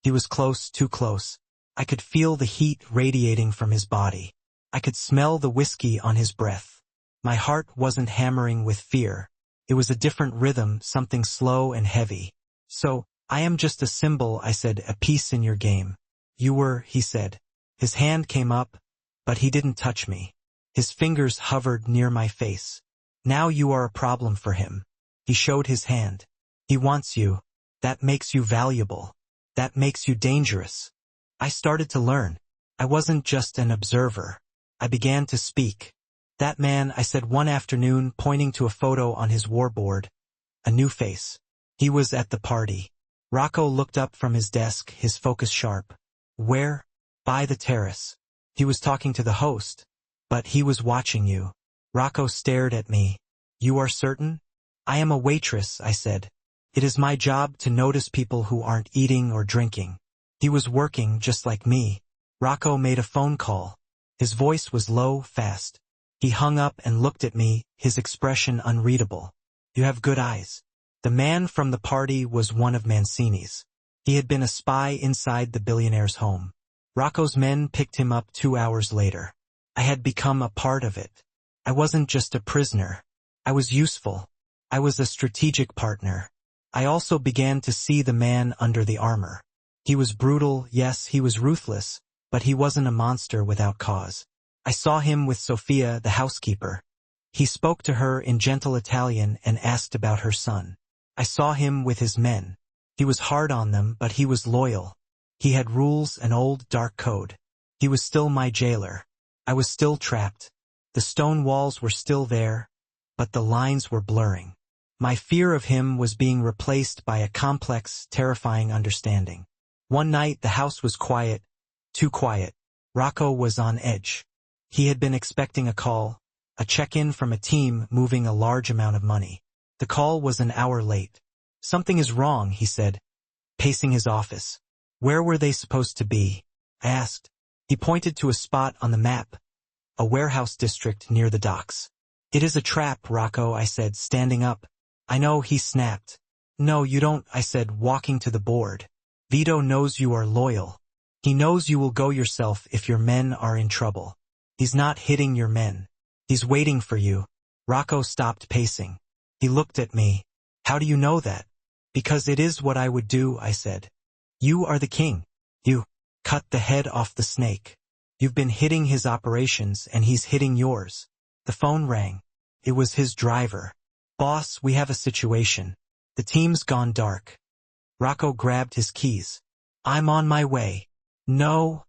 He was close, too close. I could feel the heat radiating from his body. I could smell the whiskey on his breath. My heart wasn't hammering with fear. It was a different rhythm, something slow and heavy. So, I am just a symbol, I said, a piece in your game. You were, he said. His hand came up, but he didn't touch me. His fingers hovered near my face. Now you are a problem for him. He showed his hand. He wants you. That makes you valuable. That makes you dangerous. I started to learn. I wasn't just an observer. I began to speak. That man, I said one afternoon, pointing to a photo on his warboard. A new face. He was at the party. Rocco looked up from his desk, his focus sharp. Where? By the terrace. He was talking to the host. But he was watching you. Rocco stared at me. You are certain? I am a waitress, I said. It is my job to notice people who aren't eating or drinking. He was working just like me. Rocco made a phone call. His voice was low, fast. He hung up and looked at me, his expression unreadable. You have good eyes. The man from the party was one of Mancini's. He had been a spy inside the billionaire's home. Rocco's men picked him up 2 hours later. I had become a part of it. I wasn't just a prisoner. I was useful. I was a strategic partner. I also began to see the man under the armor. He was brutal, yes, he was ruthless, but he wasn't a monster without cause. I saw him with Sophia, the housekeeper. He spoke to her in gentle Italian and asked about her son. I saw him with his men. He was hard on them, but he was loyal. He had rules, an old, dark code. He was still my jailer. I was still trapped. The stone walls were still there, but the lines were blurring. My fear of him was being replaced by a complex, terrifying understanding. One night the house was quiet, too quiet. Rocco was on edge. He had been expecting a call, a check-in from a team moving a large amount of money. The call was an hour late. Something is wrong, he said, pacing his office. Where were they supposed to be? I asked. He pointed to a spot on the map, a warehouse district near the docks. It is a trap, Rocco, I said, standing up. I know, he snapped. No, you don't, I said, walking to the board. Vito knows you are loyal. He knows you will go yourself if your men are in trouble. He's not hitting your men. He's waiting for you. Rocco stopped pacing. He looked at me. How do you know that? Because it is what I would do, I said. You are the king. You cut the head off the snake. You've been hitting his operations and he's hitting yours. The phone rang. It was his driver. Boss, we have a situation. The team's gone dark. Rocco grabbed his keys. I'm on my way. No,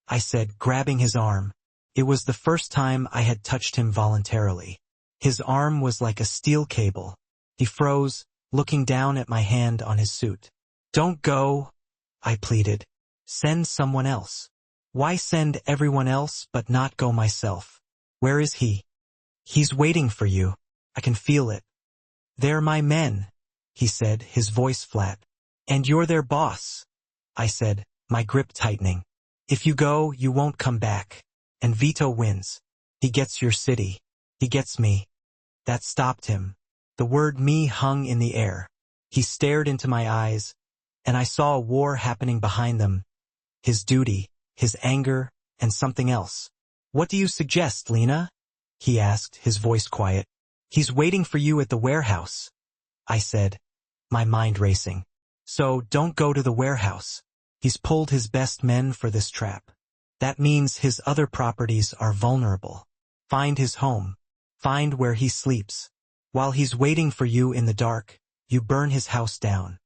I said, grabbing his arm. It was the first time I had touched him voluntarily. His arm was like a steel cable. He froze, looking down at my hand on his suit. Don't go, I pleaded. Send someone else. Why send everyone else but not go myself? Where is he? He's waiting for you. I can feel it. They're my men, he said, his voice flat. And you're their boss, I said, my grip tightening. If you go, you won't come back. And Vito wins. He gets your city. He gets me. That stopped him. The word me hung in the air. He stared into my eyes, and I saw a war happening behind them. His duty, his anger, and something else. What do you suggest, Lena? He asked, his voice quiet. He's waiting for you at the warehouse, I said, my mind racing. So don't go to the warehouse. He's pulled his best men for this trap. That means his other properties are vulnerable. Find his home. Find where he sleeps. While he's waiting for you in the dark, you burn his house down.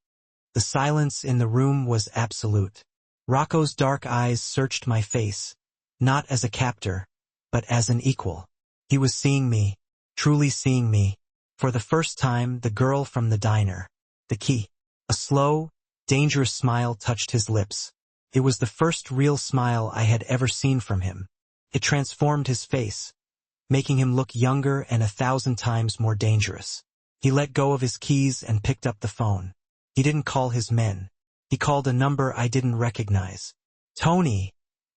The silence in the room was absolute. Rocco's dark eyes searched my face, not as a captor, but as an equal. He was seeing me, truly seeing me. For the first time, the girl from the diner. The key. A slow, dangerous smile touched his lips. It was the first real smile I had ever seen from him. It transformed his face. making him look younger and 1,000 times more dangerous. He let go of his keys and picked up the phone. He didn't call his men. He called a number I didn't recognize. "Tony,"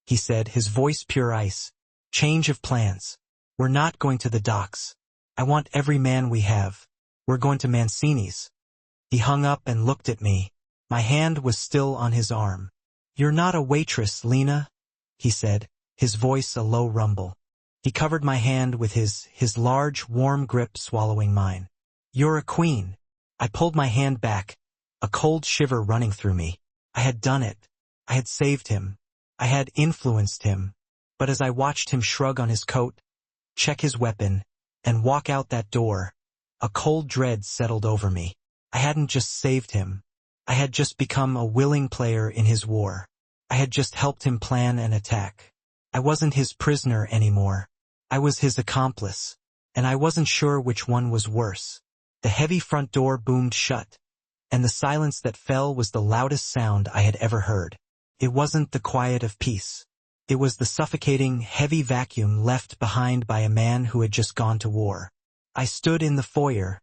he said, his voice pure ice. "Change of plans. We're not going to the docks. I want every man we have. We're going to Mancini's." He hung up and looked at me. My hand was still on his arm. "You're not a waitress, Lena," he said, his voice a low rumble. He covered my hand with his large, warm grip swallowing mine. "You're a queen." I pulled my hand back, a cold shiver running through me. I had done it. I had saved him. I had influenced him. But as I watched him shrug on his coat, check his weapon, and walk out that door, a cold dread settled over me. I hadn't just saved him. I had just become a willing player in his war. I had just helped him plan an attack. I wasn't his prisoner anymore. I was his accomplice, and I wasn't sure which one was worse. The heavy front door boomed shut, and the silence that fell was the loudest sound I had ever heard. It wasn't the quiet of peace. It was the suffocating, heavy vacuum left behind by a man who had just gone to war. I stood in the foyer,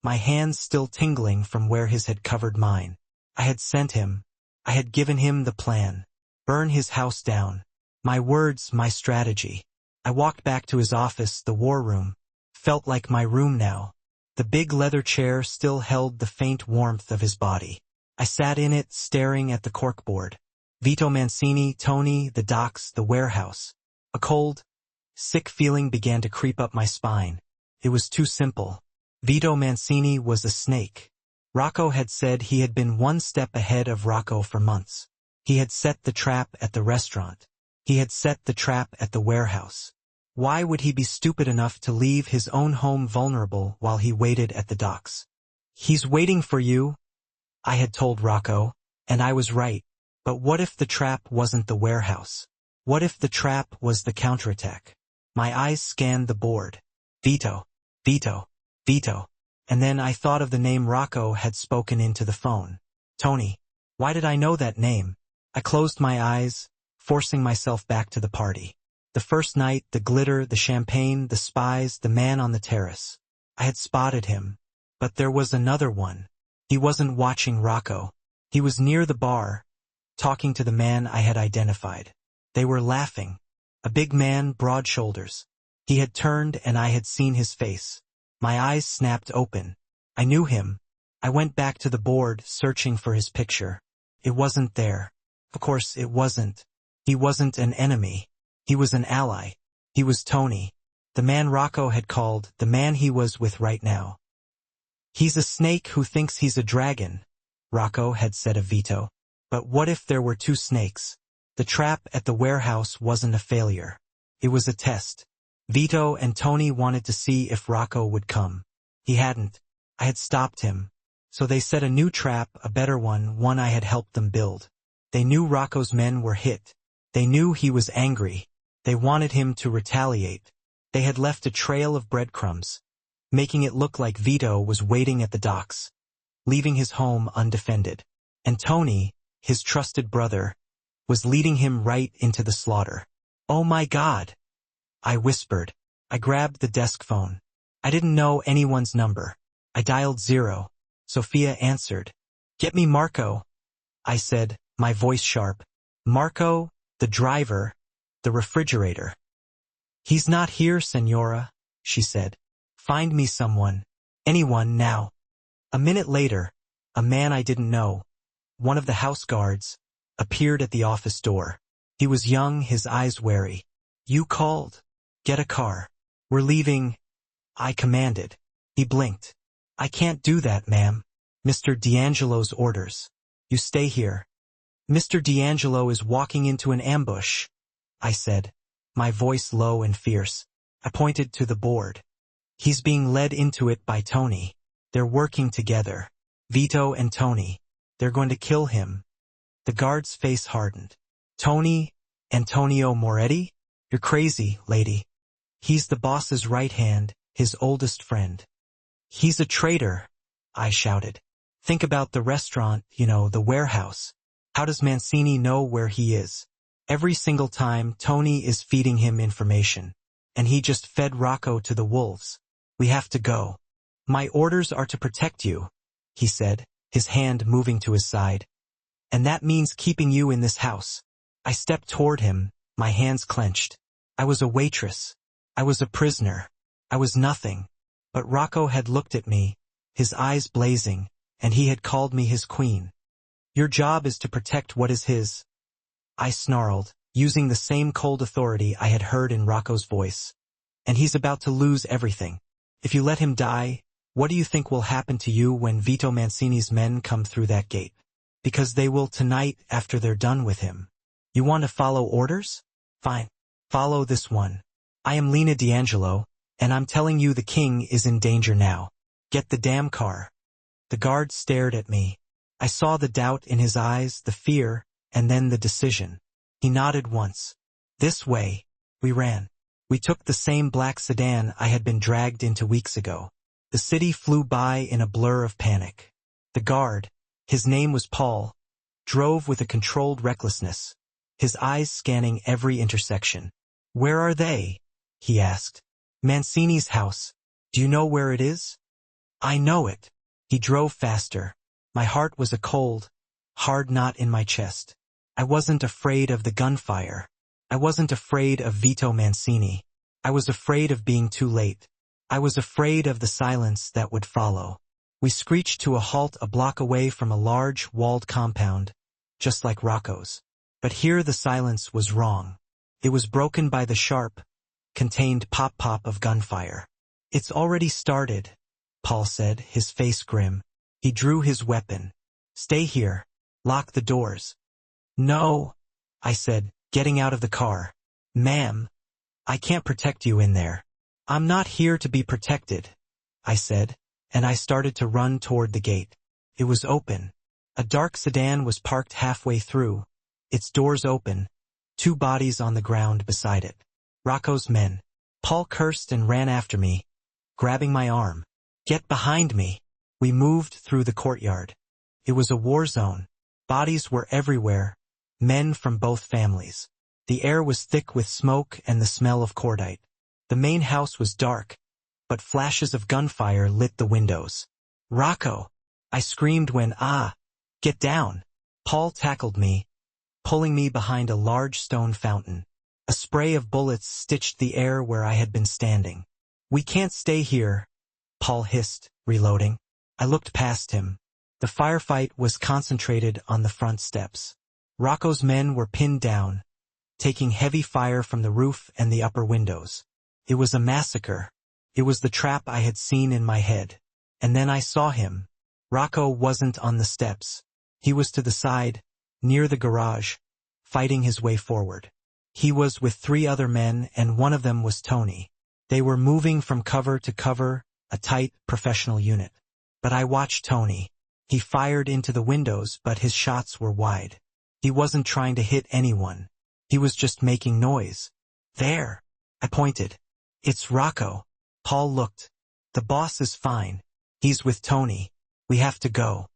my hands still tingling from where his had covered mine. I had sent him. I had given him the plan. Burn his house down. My words, my strategy. I walked back to his office, the war room. Felt like my room now. The big leather chair still held the faint warmth of his body. I sat in it, staring at the corkboard. Vito Mancini, Tony, the docks, the warehouse. A cold, sick feeling began to creep up my spine. It was too simple. Vito Mancini was a snake. Rocco had said he had been one step ahead of Rocco for months. He had set the trap at the restaurant. He had set the trap at the warehouse. Why would he be stupid enough to leave his own home vulnerable while he waited at the docks? "He's waiting for you," I had told Rocco, and I was right. But what if the trap wasn't the warehouse? What if the trap was the counterattack? My eyes scanned the board. Vito, Vito, Vito. And then I thought of the name Rocco had spoken into the phone. Tony. Why did I know that name? I closed my eyes, forcing myself back to the party. The first night, the glitter, the champagne, the spies, the man on the terrace. I had spotted him. But there was another one. He wasn't watching Rocco. He was near the bar, talking to the man I had identified. They were laughing. A big man, broad shoulders. He had turned and I had seen his face. My eyes snapped open. I knew him. I went back to the board, searching for his picture. It wasn't there. Of course, it wasn't. He wasn't an enemy. He was an ally. He was Tony. The man Rocco had called, the man he was with right now. "He's a snake who thinks he's a dragon," Rocco had said of Vito. But what if there were two snakes? The trap at the warehouse wasn't a failure. It was a test. Vito and Tony wanted to see if Rocco would come. He hadn't. I had stopped him. So they set a new trap, a better one I had helped them build. They knew Rocco's men were hit. They knew he was angry. They wanted him to retaliate. They had left a trail of breadcrumbs, making it look like Vito was waiting at the docks, leaving his home undefended. And Tony, his trusted brother, was leading him right into the slaughter. "Oh my God!" I whispered. I grabbed the desk phone. I didn't know anyone's number. I dialed 0. Sophia answered. "Get me Marco," I said, my voice sharp. "Marco, the driver, the refrigerator." "He's not here, Senora," she said. "Find me someone. Anyone now." A minute later, a man I didn't know, one of the house guards, appeared at the office door. He was young, his eyes wary. "You called. Get a car. We're leaving," I commanded. He blinked. "I can't do that, ma'am. Mr. D'Angelo's orders. You stay here." "Mr. D'Angelo is walking into an ambush," I said, my voice low and fierce. I pointed to the board. "He's being led into it by Tony. They're working together. Vito and Tony. They're going to kill him." The guard's face hardened. "Tony? Antonio Moretti? You're crazy, lady. He's the boss's right hand, his oldest friend." "He's a traitor," I shouted. "Think about the restaurant, the warehouse. How does Mancini know where he is? Every single time, Tony is feeding him information. and he just fed Rocco to the wolves. We have to go. My orders are to protect you, he said, his hand moving to his side. And that means keeping you in this house. I stepped toward him, my hands clenched. I was a waitress. I was a prisoner. I was nothing. But Rocco had looked at me, his eyes blazing, and he had called me his queen. Your job is to protect what is his. I snarled, using the same cold authority I had heard in Rocco's voice. And he's about to lose everything. If you let him die, what do you think will happen to you when Vito Mancini's men come through that gate? Because they will tonight after they're done with him. You want to follow orders? Fine. Follow this one. I am Lena D'Angelo, and I'm telling you the king is in danger now. Get the damn car. The guard stared at me. I saw the doubt in his eyes, the fear, and then the decision. He nodded once. This way. We ran. We took the same black sedan I had been dragged into weeks ago. The city flew by in a blur of panic. The guard, his name was Paul, drove with a controlled recklessness, his eyes scanning every intersection. Where are they? He asked. Mancini's house. Do you know where it is? I know it. He drove faster. My heart was a cold, hard knot in my chest. I wasn't afraid of the gunfire. I wasn't afraid of Vito Mancini. I was afraid of being too late. I was afraid of the silence that would follow. We screeched to a halt a block away from a large, walled compound, just like Rocco's. But here the silence was wrong. It was broken by the sharp, contained pop-pop of gunfire. It's already started, Paul said, his face grim. He drew his weapon. Stay here. Lock the doors. No, I said, getting out of the car. Ma'am, I can't protect you in there. I'm not here to be protected, I said, and I started to run toward the gate. It was open. A dark sedan was parked halfway through, its doors open, 2 bodies on the ground beside it. Rocco's men. Paul cursed and ran after me, grabbing my arm. Get behind me. We moved through the courtyard. It was a war zone. Bodies were everywhere, men from both families. The air was thick with smoke and the smell of cordite. The main house was dark, but flashes of gunfire lit the windows. Rocco! I screamed when, get down. Paul tackled me, pulling me behind a large stone fountain. A spray of bullets stitched the air where I had been standing. We can't stay here, Paul hissed, reloading. I looked past him. The firefight was concentrated on the front steps. Rocco's men were pinned down, taking heavy fire from the roof and the upper windows. It was a massacre. It was the trap I had seen in my head. And then I saw him. Rocco wasn't on the steps. He was to the side, near the garage, fighting his way forward. He was with 3 other men, and one of them was Tony. They were moving from cover to cover, a tight, professional unit. But I watched Tony. He fired into the windows, but his shots were wide. He wasn't trying to hit anyone. He was just making noise. There. I pointed. It's Rocco. Paul looked. The boss is fine. He's with Tony. We have to go.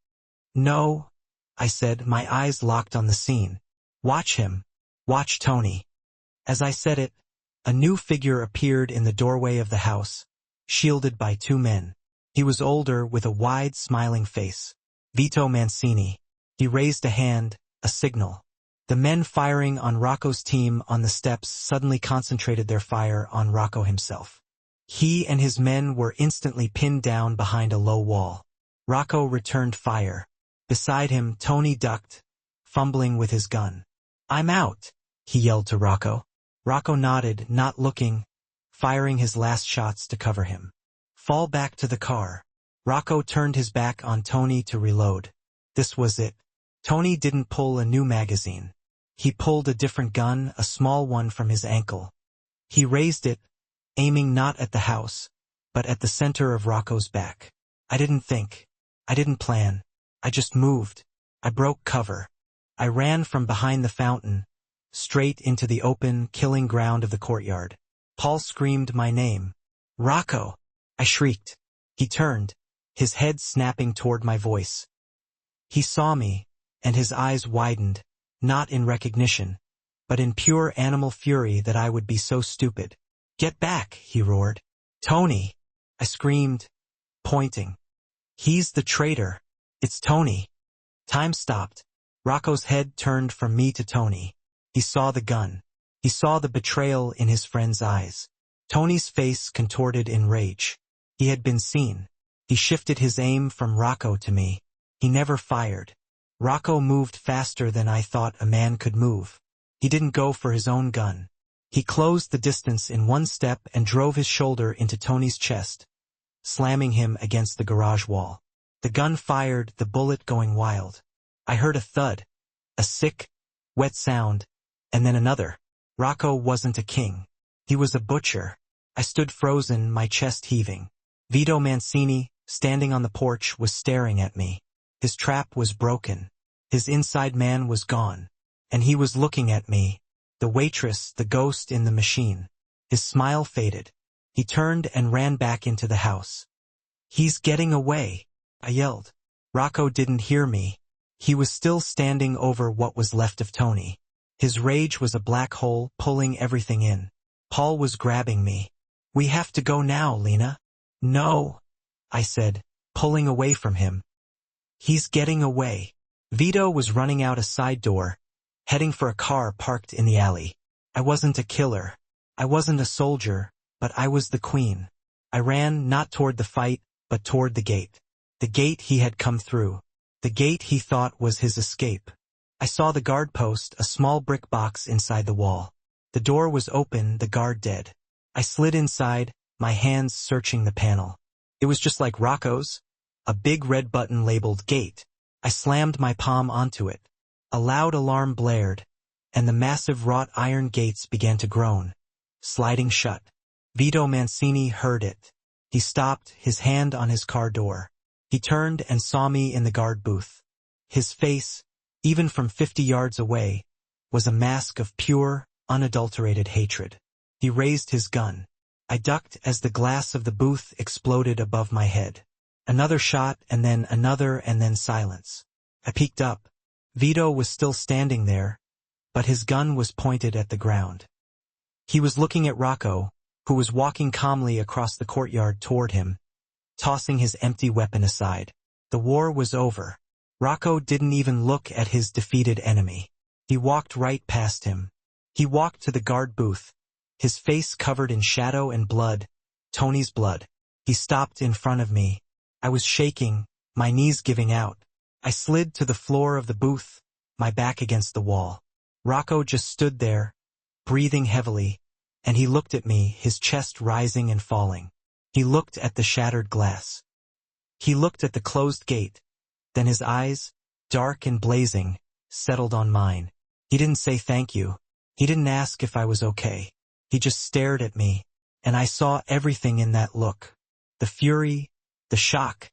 No, I said, my eyes locked on the scene. Watch him. Watch Tony. As I said it, a new figure appeared in the doorway of the house, shielded by 2 men. He was older with a wide, smiling face. Vito Mancini. He raised a hand, a signal. The men firing on Rocco's team on the steps suddenly concentrated their fire on Rocco himself. He and his men were instantly pinned down behind a low wall. Rocco returned fire. Beside him, Tony ducked, fumbling with his gun. I'm out, he yelled to Rocco. Rocco nodded, not looking, firing his last shots to cover him. Fall back to the car. Rocco turned his back on Tony to reload. This was it. Tony didn't pull a new magazine. He pulled a different gun, a small one from his ankle. He raised it, aiming not at the house, but at the center of Rocco's back. I didn't think. I didn't plan. I just moved. I broke cover. I ran from behind the fountain, straight into the open, killing ground of the courtyard. Paul screamed my name. Rocco! I shrieked. He turned, his head snapping toward my voice. He saw me, and his eyes widened, not in recognition, but in pure animal fury that I would be so stupid. "Get back," he roared. "Tony!" I screamed, pointing. "He's the traitor. It's Tony." Time stopped. Rocco's head turned from me to Tony. He saw the gun. He saw the betrayal in his friend's eyes. Tony's face contorted in rage. He had been seen. He shifted his aim from Rocco to me. He never fired. Rocco moved faster than I thought a man could move. He didn't go for his own gun. He closed the distance in one step and drove his shoulder into Tony's chest, slamming him against the garage wall. The gun fired, the bullet going wild. I heard a thud, a sick, wet sound, and then another. Rocco wasn't a king. He was a butcher. I stood frozen, my chest heaving. Vito Mancini, standing on the porch, was staring at me. His trap was broken. His inside man was gone. And he was looking at me, the waitress, the ghost in the machine. His smile faded. He turned and ran back into the house. "He's getting away," I yelled. Rocco didn't hear me. He was still standing over what was left of Tony. His rage was a black hole, pulling everything in. Paul was grabbing me. "We have to go now, Lena." "No," I said, pulling away from him. "He's getting away." Vito was running out a side door, heading for a car parked in the alley. I wasn't a killer. I wasn't a soldier, but I was the queen. I ran not toward the fight, but toward the gate. The gate he had come through. The gate he thought was his escape. I saw the guard post, a small brick box inside the wall. The door was open, the guard dead. I slid inside, my hands searching the panel. It was just like Rocco's, a big red button labeled gate. I slammed my palm onto it. A loud alarm blared, and the massive wrought iron gates began to groan, sliding shut. Vito Mancini heard it. He stopped, his hand on his car door. He turned and saw me in the guard booth. His face, even from 50 yards away, was a mask of pure, unadulterated hatred. He raised his gun. I ducked as the glass of the booth exploded above my head. Another shot, and then another, and then silence. I peeked up. Vito was still standing there, but his gun was pointed at the ground. He was looking at Rocco, who was walking calmly across the courtyard toward him, tossing his empty weapon aside. The war was over. Rocco didn't even look at his defeated enemy. He walked right past him. He walked to the guard booth, his face covered in shadow and blood, Tony's blood. He stopped in front of me. I was shaking, my knees giving out. I slid to the floor of the booth, my back against the wall. Rocco just stood there, breathing heavily, and he looked at me, his chest rising and falling. He looked at the shattered glass. He looked at the closed gate. Then his eyes, dark and blazing, settled on mine. He didn't say thank you. He didn't ask if I was okay. He just stared at me, and I saw everything in that look. The fury, the shock,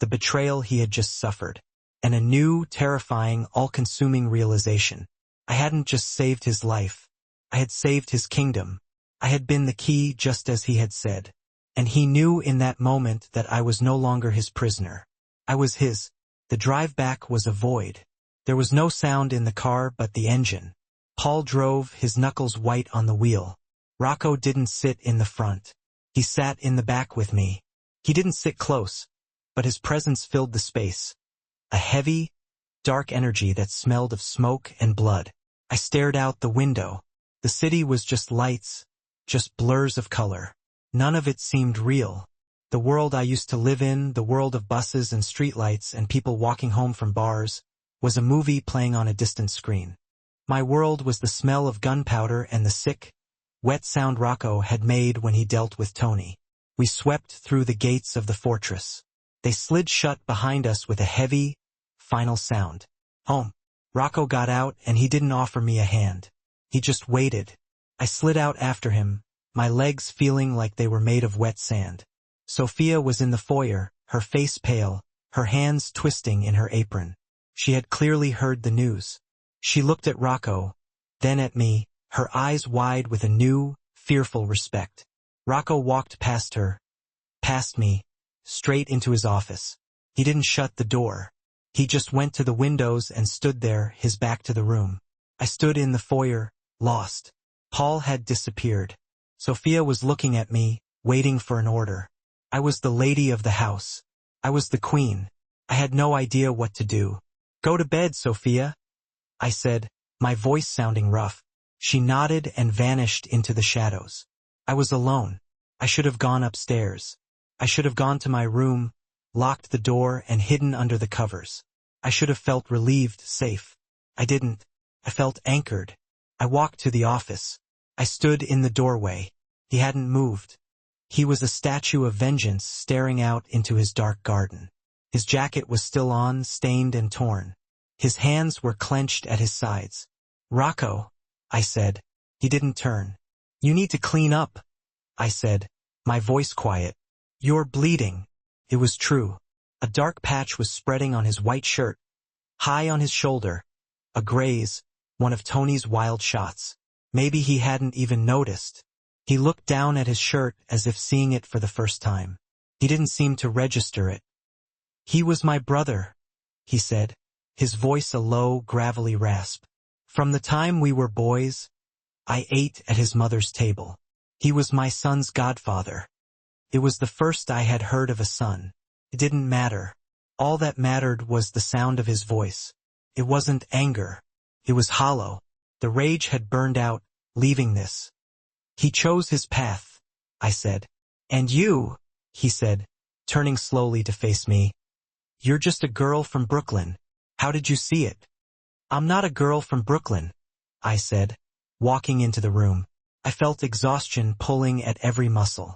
the betrayal he had just suffered, and a new, terrifying, all-consuming realization. I hadn't just saved his life. I had saved his kingdom. I had been the key just as he had said. And he knew in that moment that I was no longer his prisoner. I was his. The drive back was a void. There was no sound in the car but the engine. Paul drove, his knuckles white on the wheel. Rocco didn't sit in the front. He sat in the back with me. He didn't sit close, but his presence filled the space. A heavy, dark energy that smelled of smoke and blood. I stared out the window. The city was just lights, just blurs of color. None of it seemed real. The world I used to live in, the world of buses and streetlights and people walking home from bars, was a movie playing on a distant screen. My world was the smell of gunpowder and the sick, wet sound Rocco had made when he dealt with Tony. We swept through the gates of the fortress. They slid shut behind us with a heavy, final sound. Home. Rocco got out and he didn't offer me a hand. He just waited. I slid out after him, my legs feeling like they were made of wet sand. Sophia was in the foyer, her face pale, her hands twisting in her apron. She had clearly heard the news. She looked at Rocco, then at me, her eyes wide with a new, fearful respect. Rocco walked past her, past me, straight into his office. He didn't shut the door. He just went to the windows and stood there, his back to the room. I stood in the foyer, lost. Paul had disappeared. Sophia was looking at me, waiting for an order. I was the lady of the house. I was the queen. I had no idea what to do. "Go to bed, Sophia," I said, my voice sounding rough. She nodded and vanished into the shadows. I was alone. I should have gone upstairs. I should have gone to my room, locked the door and hidden under the covers. I should have felt relieved, safe. I didn't. I felt anchored. I walked to the office. I stood in the doorway. He hadn't moved. He was a statue of vengeance staring out into his dark garden. His jacket was still on, stained and torn. His hands were clenched at his sides. "Rocco," I said. He didn't turn. "You need to clean up," I said, my voice quiet. "You're bleeding." It was true. A dark patch was spreading on his white shirt, high on his shoulder. A graze, one of Tony's wild shots. Maybe he hadn't even noticed. He looked down at his shirt as if seeing it for the first time. He didn't seem to register it. "He was my brother," he said, his voice a low, gravelly rasp. "From the time we were boys, I ate at his mother's table. He was my son's godfather." It was the first I had heard of a son. It didn't matter. All that mattered was the sound of his voice. It wasn't anger. It was hollow. The rage had burned out, leaving this. "He chose his path," I said. "And you," he said, turning slowly to face me. "You're just a girl from Brooklyn. How did you see it?" "I'm not a girl from Brooklyn," I said, walking into the room. I felt exhaustion pulling at every muscle.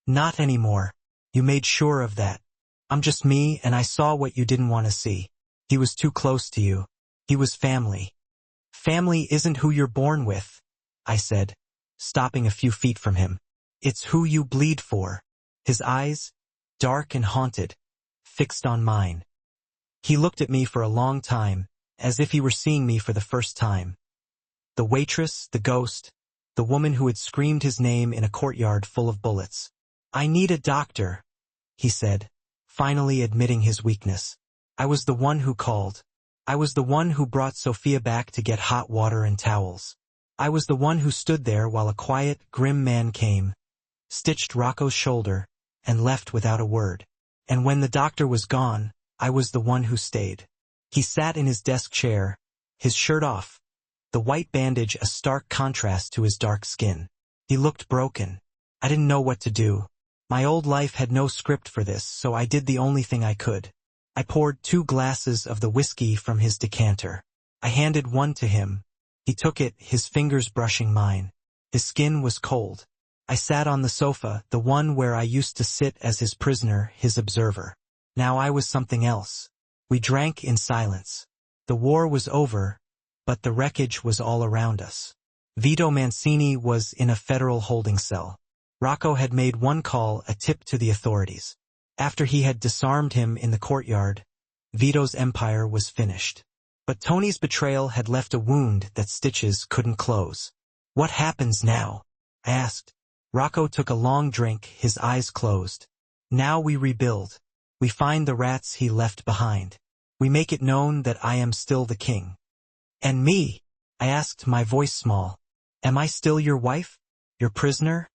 "Not anymore. You made sure of that. I'm just me, and I saw what you didn't want to see. He was too close to you. He was family." "Family isn't who you're born with," I said, stopping a few feet from him. "It's who you bleed for." His eyes, dark and haunted, fixed on mine. He looked at me for a long time, as if he were seeing me for the first time. The waitress, the ghost, the woman who had screamed his name in a courtyard full of bullets. "I need a doctor," he said, finally admitting his weakness. "I was the one who called. I was the one who brought Sophia back to get hot water and towels. I was the one who stood there while a quiet, grim man came, stitched Rocco's shoulder, and left without a word. And when the doctor was gone, I was the one who stayed." He sat in his desk chair, his shirt off, the white bandage a stark contrast to his dark skin. He looked broken. I didn't know what to do. My old life had no script for this, so I did the only thing I could. I poured 2 glasses of the whiskey from his decanter. I handed one to him. He took it, his fingers brushing mine. His skin was cold. I sat on the sofa, the one where I used to sit as his prisoner, his observer. Now I was something else. We drank in silence. The war was over, but the wreckage was all around us. Vito Mancini was in a federal holding cell. Rocco had made one call, a tip to the authorities. After he had disarmed him in the courtyard, Vito's empire was finished. But Tony's betrayal had left a wound that stitches couldn't close. "What happens now?" I asked. Rocco took a long drink, his eyes closed. "Now we rebuild. We find the rats he left behind. We make it known that I am still the king." "And me?" I asked, my voice small. "Am I still your wife? Your prisoner?"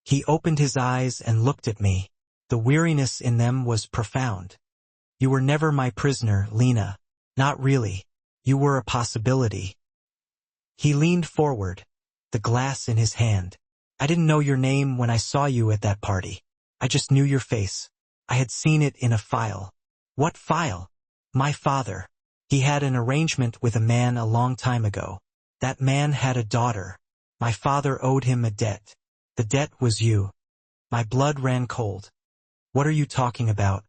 He opened his eyes and looked at me. The weariness in them was profound. "You were never my prisoner, Lena. Not really. You were a possibility." He leaned forward, the glass in his hand. "I didn't know your name when I saw you at that party. I just knew your face. I had seen it in a file." "What file?" "My father. He had an arrangement with a man a long time ago. That man had a daughter. My father owed him a debt. The debt was you." My blood ran cold. "What are you talking about?"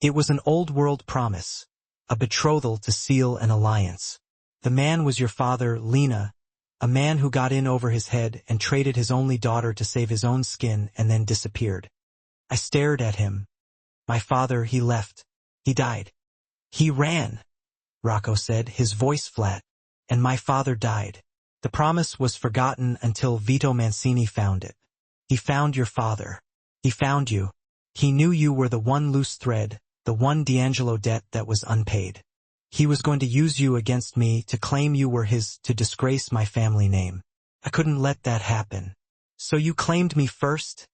"It was an old-world promise, a betrothal to seal an alliance. The man was your father, Lena, a man who got in over his head and traded his only daughter to save his own skin and then disappeared." I stared at him. "My father, he left. He died." "He ran," Rocco said, his voice flat. "And my father died. The promise was forgotten until Vito Mancini found it. He found your father. He found you. He knew you were the one loose thread, the one D'Angelo debt that was unpaid. He was going to use you against me, to claim you were his, to disgrace my family name. I couldn't let that happen. So you claimed me first?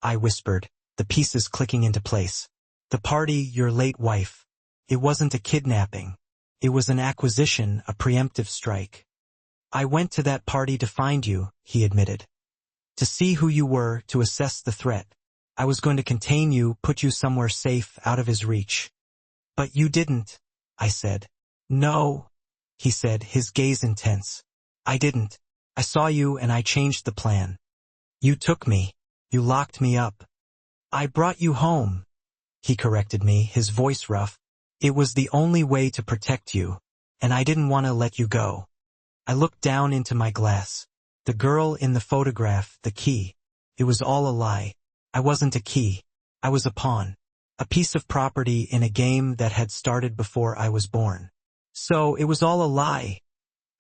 I whispered, the pieces clicking into place. The party, your late wife. It wasn't a kidnapping. It was an acquisition, a preemptive strike. I went to that party to find you, he admitted. To see who you were, to assess the threat. I was going to contain you, put you somewhere safe, out of his reach. But you didn't, I said. No, he said, his gaze intense. I didn't. I saw you and I changed the plan. You took me. You locked me up. I brought you home, he corrected me, his voice rough. It was the only way to protect you, and I didn't want to let you go. I looked down into my glass. The girl in the photograph, the key. It was all a lie. I wasn't a key. I was a pawn. A piece of property in a game that had started before I was born. So it was all a lie,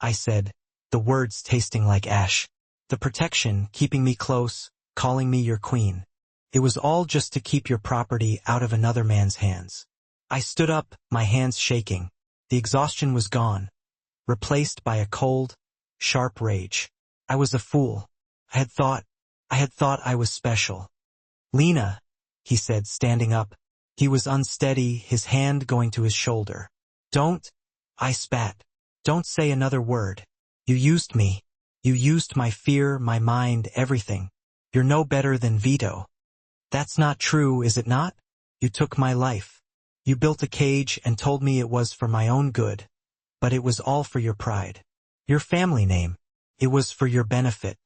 I said, the words tasting like ash. The protection, keeping me close, calling me your queen. It was all just to keep your property out of another man's hands. I stood up, my hands shaking. The exhaustion was gone, replaced by a cold, sharp rage. I was a fool. I had thought I was special. Lena, he said, standing up. He was unsteady, his hand going to his shoulder. Don't, I spat. Don't say another word. You used me. You used my fear, my mind, everything. You're no better than Vito. That's not true, is it not? You took my life. You built a cage and told me it was for my own good. But it was all for your pride. Your family name. It was for your benefit.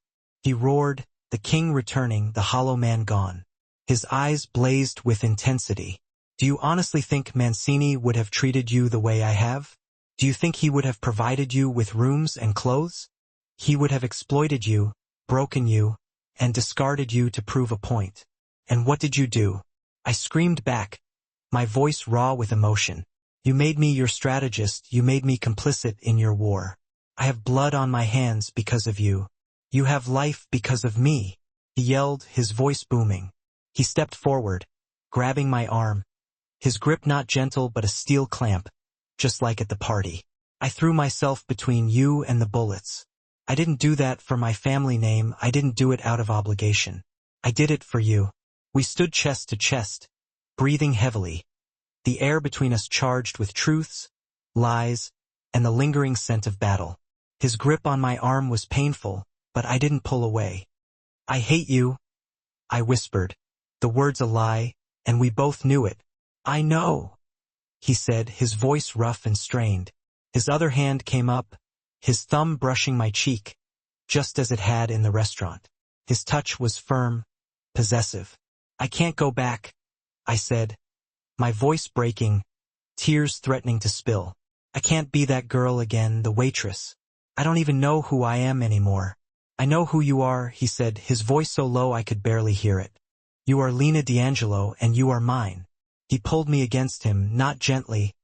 He roared, the king returning, the hollow man gone. His eyes blazed with intensity. Do you honestly think Mancini would have treated you the way I have? Do you think he would have provided you with rooms and clothes? He would have exploited you, broken you, and discarded you to prove a point. And what did you do? I screamed back, my voice raw with emotion. You made me your strategist, you made me complicit in your war. I have blood on my hands because of you. You have life because of me. He yelled, his voice booming. He stepped forward, grabbing my arm. His grip not gentle but a steel clamp, just like at the party. I threw myself between you and the bullets. I didn't do that for my family name, I didn't do it out of obligation. I did it for you. We stood chest to chest, breathing heavily. The air between us charged with truths, lies, and the lingering scent of battle. His grip on my arm was painful, but I didn't pull away. I hate you, I whispered, the words a lie, and we both knew it. I know, he said, his voice rough and strained. His other hand came up, his thumb brushing my cheek, just as it had in the restaurant. His touch was firm, possessive. I can't go back, I said, my voice breaking, tears threatening to spill. I can't be that girl again, the waitress. I don't even know who I am anymore. I know who you are, he said, his voice so low I could barely hear it. You are Lena D'Angelo and you are mine. He pulled me against him, not gently,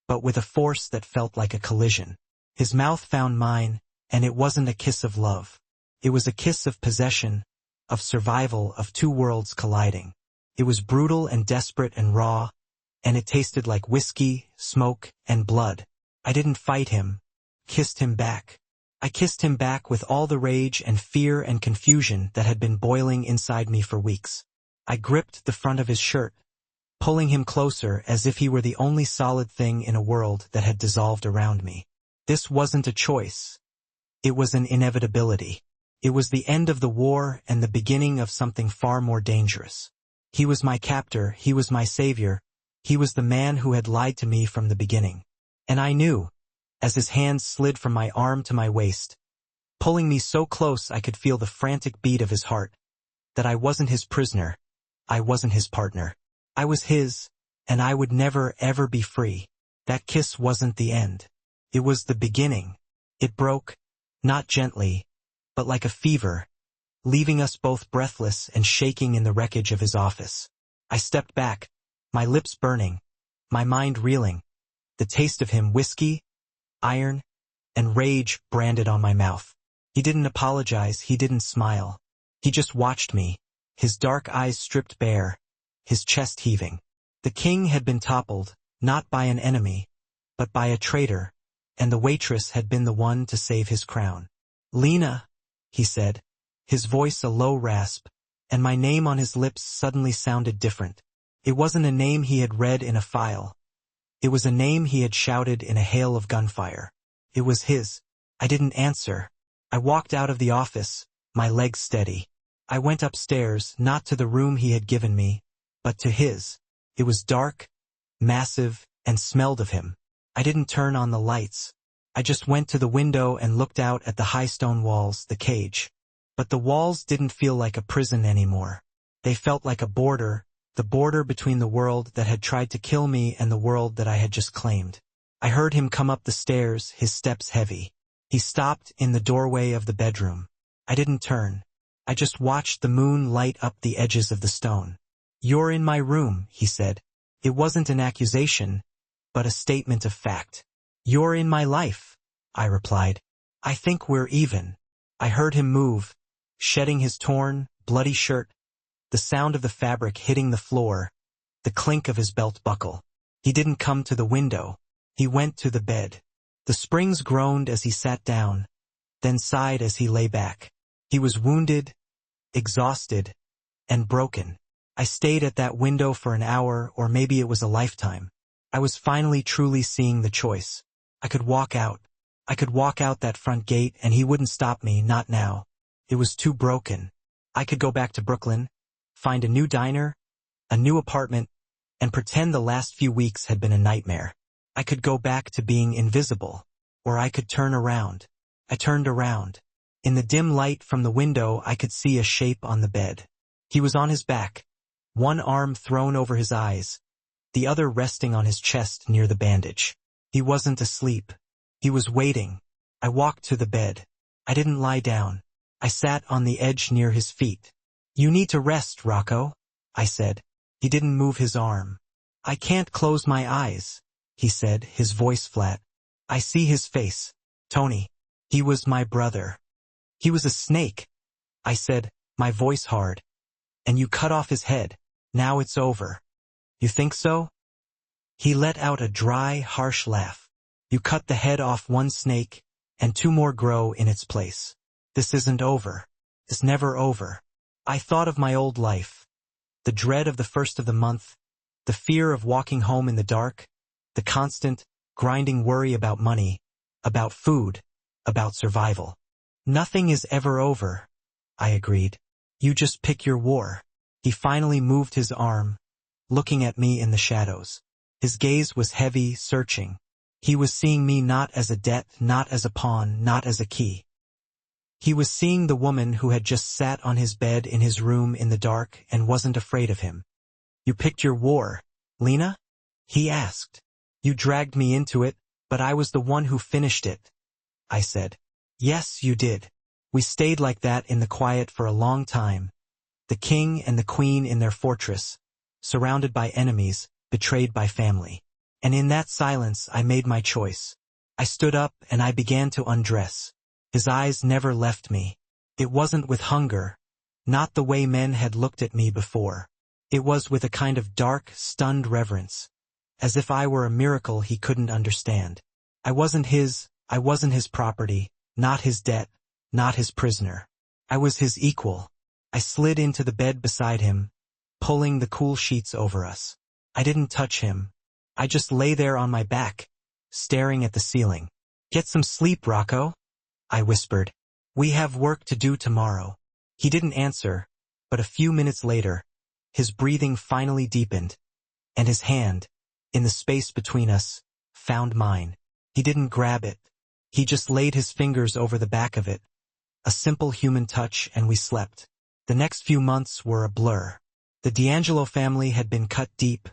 but with a force that felt like a collision. His mouth found mine, and it wasn't a kiss of love. It was a kiss of possession, of survival, of two worlds colliding. It was brutal and desperate and raw, and it tasted like whiskey, smoke, and blood. I didn't fight him, kissed him back. I kissed him back with all the rage and fear and confusion that had been boiling inside me for weeks. I gripped the front of his shirt, pulling him closer as if he were the only solid thing in a world that had dissolved around me. This wasn't a choice. It was an inevitability. It was the end of the war and the beginning of something far more dangerous. He was my captor, he was my savior, he was the man who had lied to me from the beginning. And I knew, as his hands slid from my arm to my waist, pulling me so close I could feel the frantic beat of his heart, that I wasn't his prisoner, I wasn't his partner. I was his, and I would never ever be free. That kiss wasn't the end. It was the beginning. It broke, not gently, but like a fever, leaving us both breathless and shaking in the wreckage of his office. I stepped back, my lips burning, my mind reeling, the taste of him whiskey, iron, and rage branded on my mouth. He didn't apologize, he didn't smile. He just watched me, his dark eyes stripped bare, his chest heaving. The king had been toppled, not by an enemy, but by a traitor, and the waitress had been the one to save his crown. Lena, he said, his voice a low rasp, and my name on his lips suddenly sounded different. It wasn't a name he had read in a file. It was a name he had shouted in a hail of gunfire. It was his. I didn't answer. I walked out of the office, my legs steady. I went upstairs, not to the room he had given me, but to his. It was dark, massive, and smelled of him. I didn't turn on the lights. I just went to the window and looked out at the high stone walls, the cage. But the walls didn't feel like a prison anymore. They felt like a border, the border between the world that had tried to kill me and the world that I had just claimed. I heard him come up the stairs, his steps heavy. He stopped in the doorway of the bedroom. I didn't turn. I just watched the moon light up the edges of the stone. "You're in my room," he said. It wasn't an accusation, but a statement of fact. "You're in my life," I replied. "I think we're even." I heard him move, shedding his torn, bloody shirt, the sound of the fabric hitting the floor, the clink of his belt buckle. He didn't come to the window. He went to the bed. The springs groaned as he sat down, then sighed as he lay back. He was wounded, exhausted, and broken. I stayed at that window for an hour, or maybe it was a lifetime. I was finally truly seeing the choice. I could walk out. I could walk out that front gate and he wouldn't stop me, not now. It was too broken. I could go back to Brooklyn, find a new diner, a new apartment, and pretend the last few weeks had been a nightmare. I could go back to being invisible, or I could turn around. I turned around. In the dim light from the window, I could see a shape on the bed. He was on his back, one arm thrown over his eyes, the other resting on his chest near the bandage. He wasn't asleep. He was waiting. I walked to the bed. I didn't lie down. I sat on the edge near his feet. "You need to rest, Rocco," I said. He didn't move his arm. "I can't close my eyes," he said, his voice flat. "I see his face. Tony. He was my brother." "He was a snake," I said, my voice hard. "And you cut off his head. Now it's over." "You think so?" He let out a dry, harsh laugh. "You cut the head off one snake, and two more grow in its place. This isn't over. It's never over." I thought of my old life. The dread of the first of the month, the fear of walking home in the dark, the constant, grinding worry about money, about food, about survival. "Nothing is ever over," I agreed. "You just pick your war." He finally moved his arm, looking at me in the shadows. His gaze was heavy, searching. He was seeing me not as a debt, not as a pawn, not as a key. He was seeing the woman who had just sat on his bed in his room in the dark and wasn't afraid of him. "You picked your war, Lena?" he asked. "You dragged me into it, but I was the one who finished it," I said. "Yes, you did." We stayed like that in the quiet for a long time, the king and the queen in their fortress, surrounded by enemies, betrayed by family. And in that silence I made my choice. I stood up and I began to undress. His eyes never left me. It wasn't with hunger, not the way men had looked at me before. It was with a kind of dark, stunned reverence, as if I were a miracle he couldn't understand. I wasn't his property, not his debt, not his prisoner. I was his equal. I slid into the bed beside him, pulling the cool sheets over us. I didn't touch him. I just lay there on my back, staring at the ceiling. "Get some sleep, Rocco," I whispered. "We have work to do tomorrow." He didn't answer, but a few minutes later, his breathing finally deepened, and his hand, in the space between us, found mine. He didn't grab it. He just laid his fingers over the back of it. A simple human touch, and we slept. The next few months were a blur. The D'Angelo family had been cut deep,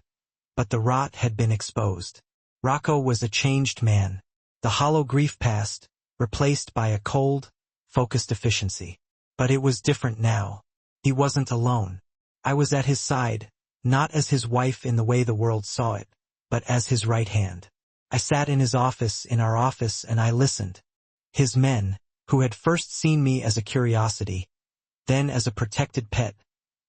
but the rot had been exposed. Rocco was a changed man. The hollow grief passed, replaced by a cold, focused efficiency. But it was different now. He wasn't alone. I was at his side, not as his wife in the way the world saw it, but as his right hand. I sat in our office, and I listened. His men, who had first seen me as a curiosity, then as a protected pet,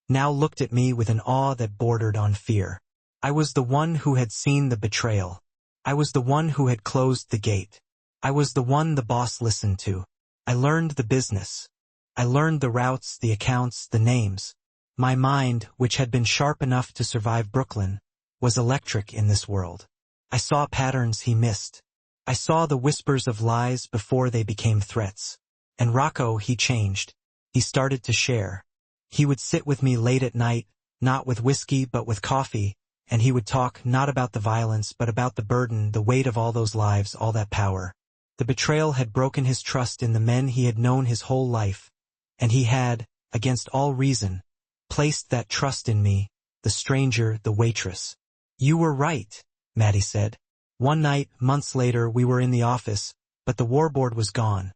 now looked at me with an awe that bordered on fear. I was the one who had seen the betrayal. I was the one who had closed the gate. I was the one the boss listened to. I learned the business. I learned the routes, the accounts, the names. My mind, which had been sharp enough to survive Brooklyn, was electric in this world. I saw patterns he missed. I saw the whispers of lies before they became threats. And Rocco, he changed. He started to share. He would sit with me late at night, not with whiskey but with coffee, and he would talk not about the violence but about the burden, the weight of all those lives, all that power. The betrayal had broken his trust in the men he had known his whole life, and he had, against all reason, placed that trust in me, the stranger, the waitress. You were right, Maddie said. One night, months later, we were in the office, but the warboard was gone,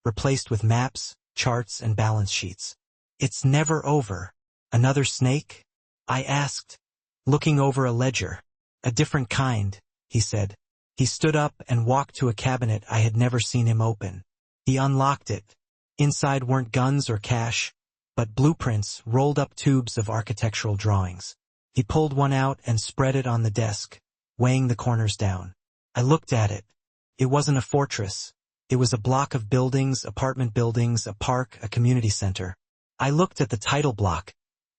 replaced with maps, charts, and balance sheets. It's never over. Another snake? I asked, looking over a ledger. A different kind, he said. He stood up and walked to a cabinet I had never seen him open. He unlocked it. Inside weren't guns or cash, but blueprints, rolled up tubes of architectural drawings. He pulled one out and spread it on the desk, weighing the corners down. I looked at it. It wasn't a fortress. It was a block of buildings, apartment buildings, a park, a community center. I looked at the title block,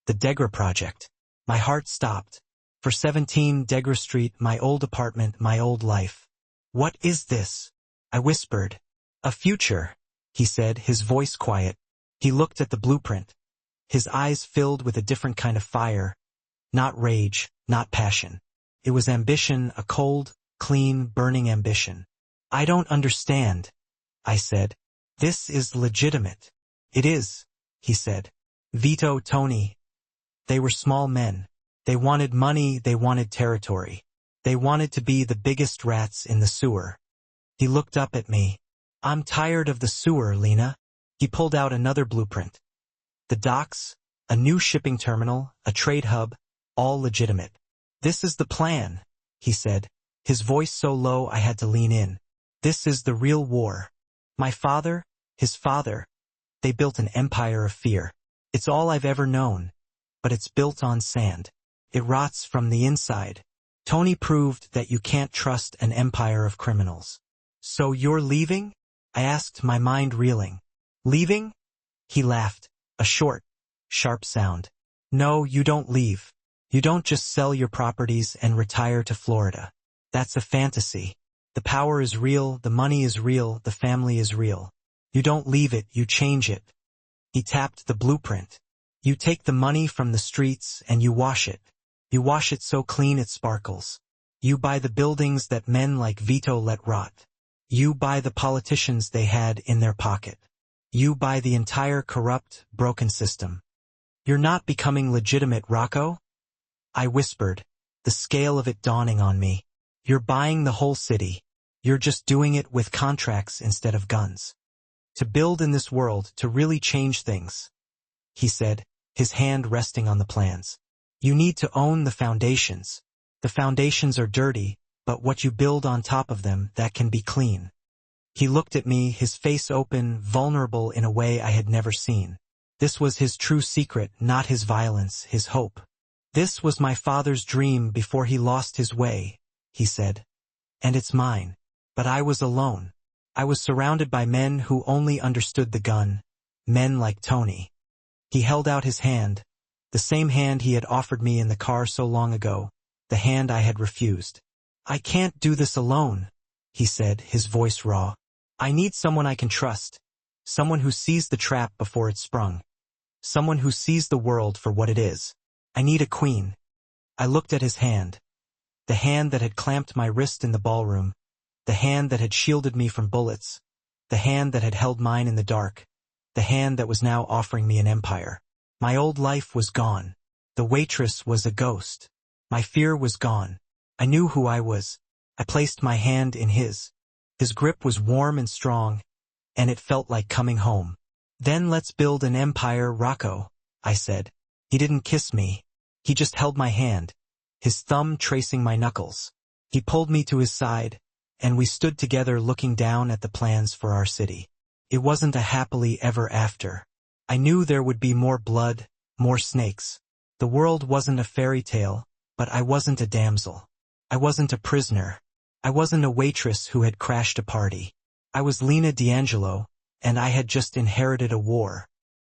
the Degra Project. My heart stopped. For 17 Degra Street, my old apartment, my old life. What is this? I whispered. A future, he said, his voice quiet. He looked at the blueprint. His eyes filled with a different kind of fire. Not rage, not passion. It was ambition, a cold, clean, burning ambition. I don't understand, I said. This is legitimate. It is, he said. Vito, Tony. They were small men. They wanted money, they wanted territory. They wanted to be the biggest rats in the sewer. He looked up at me. I'm tired of the sewer, Lena. He pulled out another blueprint. The docks, a new shipping terminal, a trade hub, all legitimate. This is the plan, he said, his voice so low I had to lean in. This is the real war. My father, his father, they built an empire of fear. It's all I've ever known, but it's built on sand. It rots from the inside. Tony proved that you can't trust an empire of criminals. So you're leaving? I asked, my mind reeling. Leaving? He laughed, a short, sharp sound. No, you don't leave. You don't just sell your properties and retire to Florida. That's a fantasy. The power is real, the money is real, the family is real. You don't leave it, you change it. He tapped the blueprint. You take the money from the streets and you wash it. You wash it so clean it sparkles. You buy the buildings that men like Vito let rot. You buy the politicians they had in their pocket. You buy the entire corrupt, broken system. You're not becoming legitimate, Rocco? I whispered, the scale of it dawning on me. You're buying the whole city. You're just doing it with contracts instead of guns. To build in this world, to really change things, he said, his hand resting on the plans. You need to own the foundations. The foundations are dirty, but what you build on top of them, that can be clean. He looked at me, his face open, vulnerable in a way I had never seen. This was his true secret, not his violence, his hope. This was my father's dream before he lost his way, he said. And it's mine. But I was alone. I was surrounded by men who only understood the gun, men like Tony. He held out his hand, the same hand he had offered me in the car so long ago, the hand I had refused. I can't do this alone, he said, his voice raw. I need someone I can trust, someone who sees the trap before it's sprung, someone who sees the world for what it is. I need a queen. I looked at his hand, the hand that had clamped my wrist in the ballroom, the hand that had shielded me from bullets, the hand that had held mine in the dark, the hand that was now offering me an empire. My old life was gone. The waitress was a ghost. My fear was gone. I knew who I was. I placed my hand in his. His grip was warm and strong, and it felt like coming home. Then let's build an empire, Rocco, I said. He didn't kiss me. He just held my hand, his thumb tracing my knuckles. He pulled me to his side, and we stood together looking down at the plans for our city. It wasn't a happily ever after. I knew there would be more blood, more snakes. The world wasn't a fairy tale, but I wasn't a damsel. I wasn't a prisoner. I wasn't a waitress who had crashed a party. I was Lena D'Angelo, and I had just inherited a war.